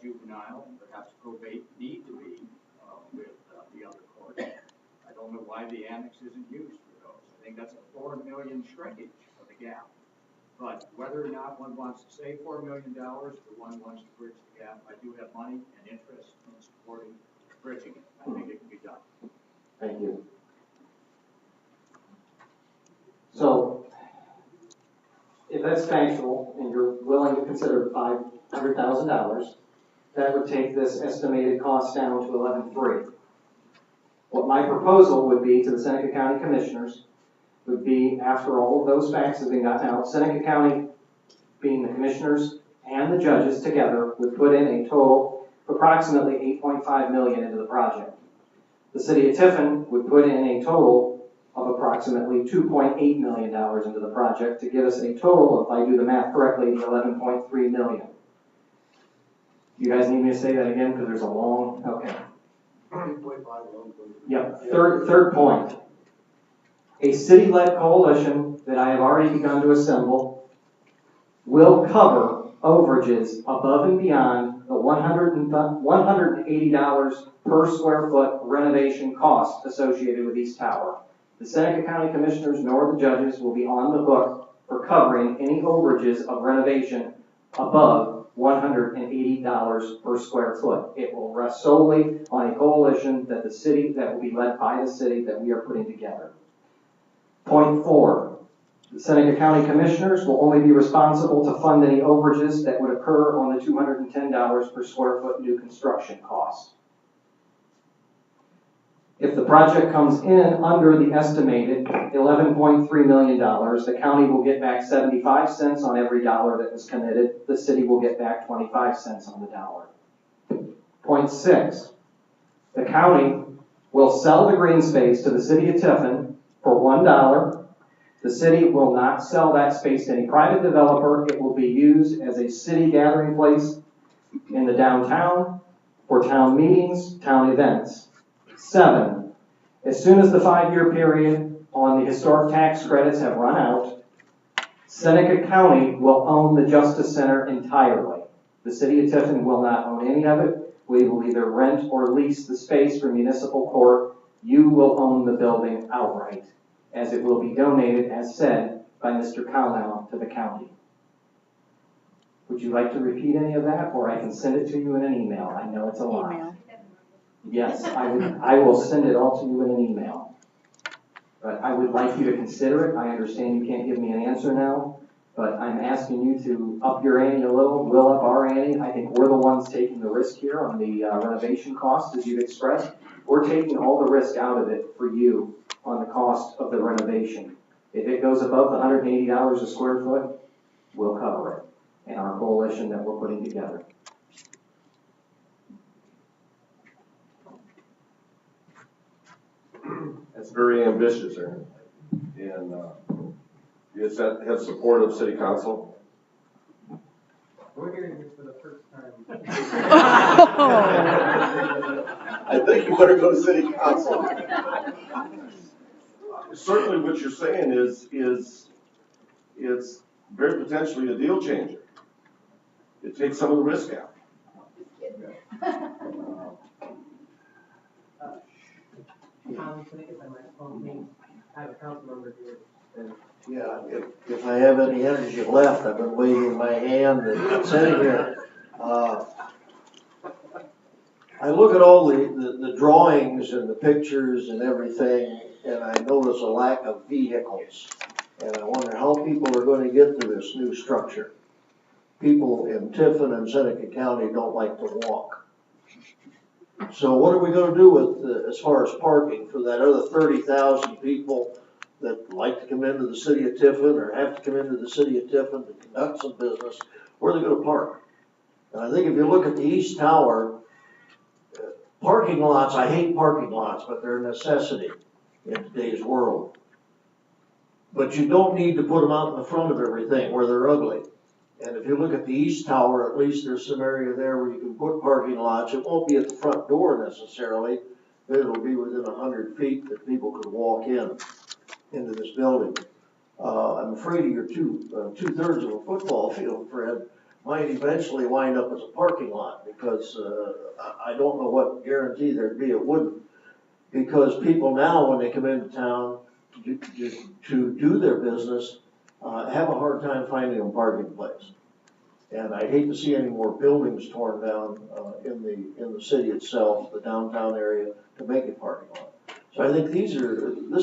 Speaker 3: juvenile and perhaps probate need to be with the other courts. I don't know why the annex isn't used for those. I think that's a $4 million shrinkage of the gap. But whether or not one wants to save $4 million or one wants to bridge the gap, I do have money and interest in supporting bridging it. I think it can be done.
Speaker 13: Thank you. So, if that's factual and you're willing to consider $500,000, that would take this estimated cost down to $11.3. What my proposal would be to the Seneca County Commissioners would be, after all of those facts have been gotten out, Seneca County, being the commissioners and the judges together, would put in a total of approximately $8.5 million into the project. The city of Tiffin would put in a total of approximately $2.8 million into the project to give us a total, if I do the math correctly, $11.3 million. You guys need me to say that again because there's a long, okay. Yep, third point. A city-led coalition that I have already begun to assemble will cover overages above and beyond the $180 per square foot renovation cost associated with East Tower. The Seneca County Commissioners nor the judges will be on the hook for covering any overages of renovation above $180 per square foot. It will rest solely on a coalition that will be led by the city that we are putting together. Point 4, the Seneca County Commissioners will only be responsible to fund any overages that would occur on the $210 per square foot new construction cost. If the project comes in under the estimated $11.3 million, the county will get back 75 cents on every dollar that was committed. The city will get back 25 cents on the dollar. Point 6, the county will sell the green space to the city of Tiffin for $1. The city will not sell that space to any private developer. It will be used as a city gathering place in the downtown for town meetings, town events. 7, as soon as the 5-year period on the historic tax credits have run out, Seneca County will own the Justice Center entirely. The city of Tiffin will not own any of it. We will either rent or lease the space for municipal court. You will own the building outright, as it will be donated, as said, by Mr. Cownow to the county. Would you like to repeat any of that, or I can send it to you in an email? I know it's a lot.
Speaker 7: Email.
Speaker 13: Yes, I will send it all to you in an email. But I would like you to consider it. I understand you can't give me an answer now, but I'm asking you to up your ante a little. We'll up our ante. I think we're the ones taking the risk here on the renovation costs, as you've expressed. We're taking all the risk out of it for you on the cost of the renovation. If it goes above the $180 a square foot, we'll cover it in our coalition that we're putting together.
Speaker 8: That's very ambitious, Aaron. And does that have support of city council?
Speaker 6: We're hearing this for the first time.
Speaker 8: I think you better go to city council. Certainly what you're saying is it's very potentially a deal changer. It takes some of the risk out.
Speaker 6: I have a council member here.
Speaker 12: Yeah, if I have any energy left, I've been waving my hand and sitting here. I look at all the drawings and the pictures and everything, and I notice a lack of vehicles. And I wonder how people are going to get to this new structure. People in Tiffin and Seneca County don't like to walk. So what are we going to do with, as far as parking for that other 30,000 people that like to come into the city of Tiffin or have to come into the city of Tiffin to conduct some business? Where are they going to park? And I think if you look at the East Tower, parking lots, I hate parking lots, but they're a necessity in today's world. But you don't need to put them out in the front of everything where they're ugly. And if you look at the East Tower, at least there's some area there where you can put parking lots. It won't be at the front door necessarily, but it'll be within 100 feet that people could walk into this building. I'm afraid of your two-thirds of a football field, Fred, might eventually wind up as a parking lot because I don't know what guarantee there'd be it wouldn't. Because people now, when they come into town to do their business, have a hard time finding a parking place. And I'd hate to see any more buildings torn down in the city itself, the downtown area, to make a parking lot. So I think this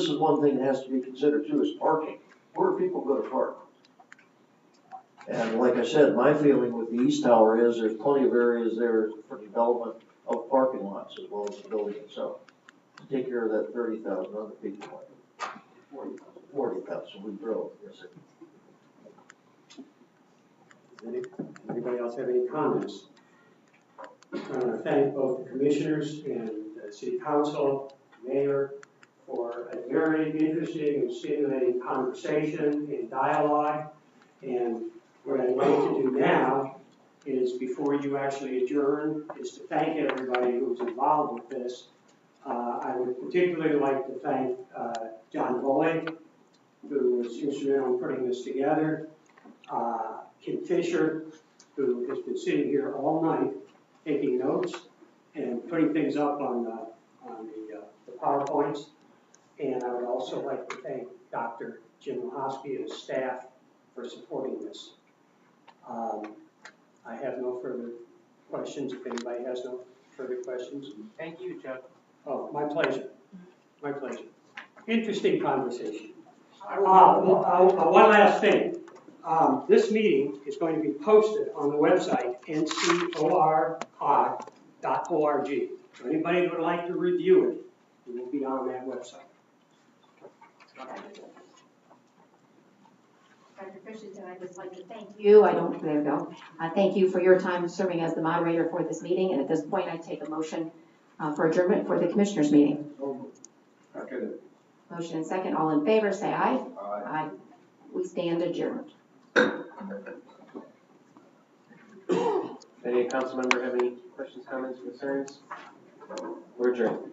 Speaker 12: is one thing that has to be considered too, is parking. Where do people go to park? And like I said, my feeling with the East Tower is there's plenty of areas there for development of parking lots as well as the building itself. To take care of that 30,000 other people. 40,000 we drove, yes.
Speaker 9: Anybody else have any comments? I want to thank both the commissioners and the city council, mayor, for a very interesting and stimulating conversation and dialogue. And what I'd like to do now is, before you actually adjourn, is to thank everybody who's involved with this. I would particularly like to thank John Volley, who was instrumental in putting this together. Kim Fisher, who has been sitting here all night taking notes and putting things up on the PowerPoints. And I would also like to thank Dr. Jim Lahosky and his staff for supporting this. I have no further questions. If anybody has no further questions.
Speaker 6: Thank you, Chuck.
Speaker 9: Oh, my pleasure. My pleasure. Interesting conversation. One last thing. This meeting is going to be posted on the website, ncorcog.org. So anybody who would like to review it, it will be on that website.
Speaker 5: Dr. Christensen, I'd just like to thank you. There you go. Thank you for your time serving as the moderator for this meeting. And at this point, I take a motion for adjournment for the commissioners meeting.
Speaker 8: Okay.
Speaker 5: Motion and second. All in favor, say aye.
Speaker 8: Aye.
Speaker 5: Aye. We stand adjourned.
Speaker 6: Any council member have any questions, comments, concerns? We're adjourned.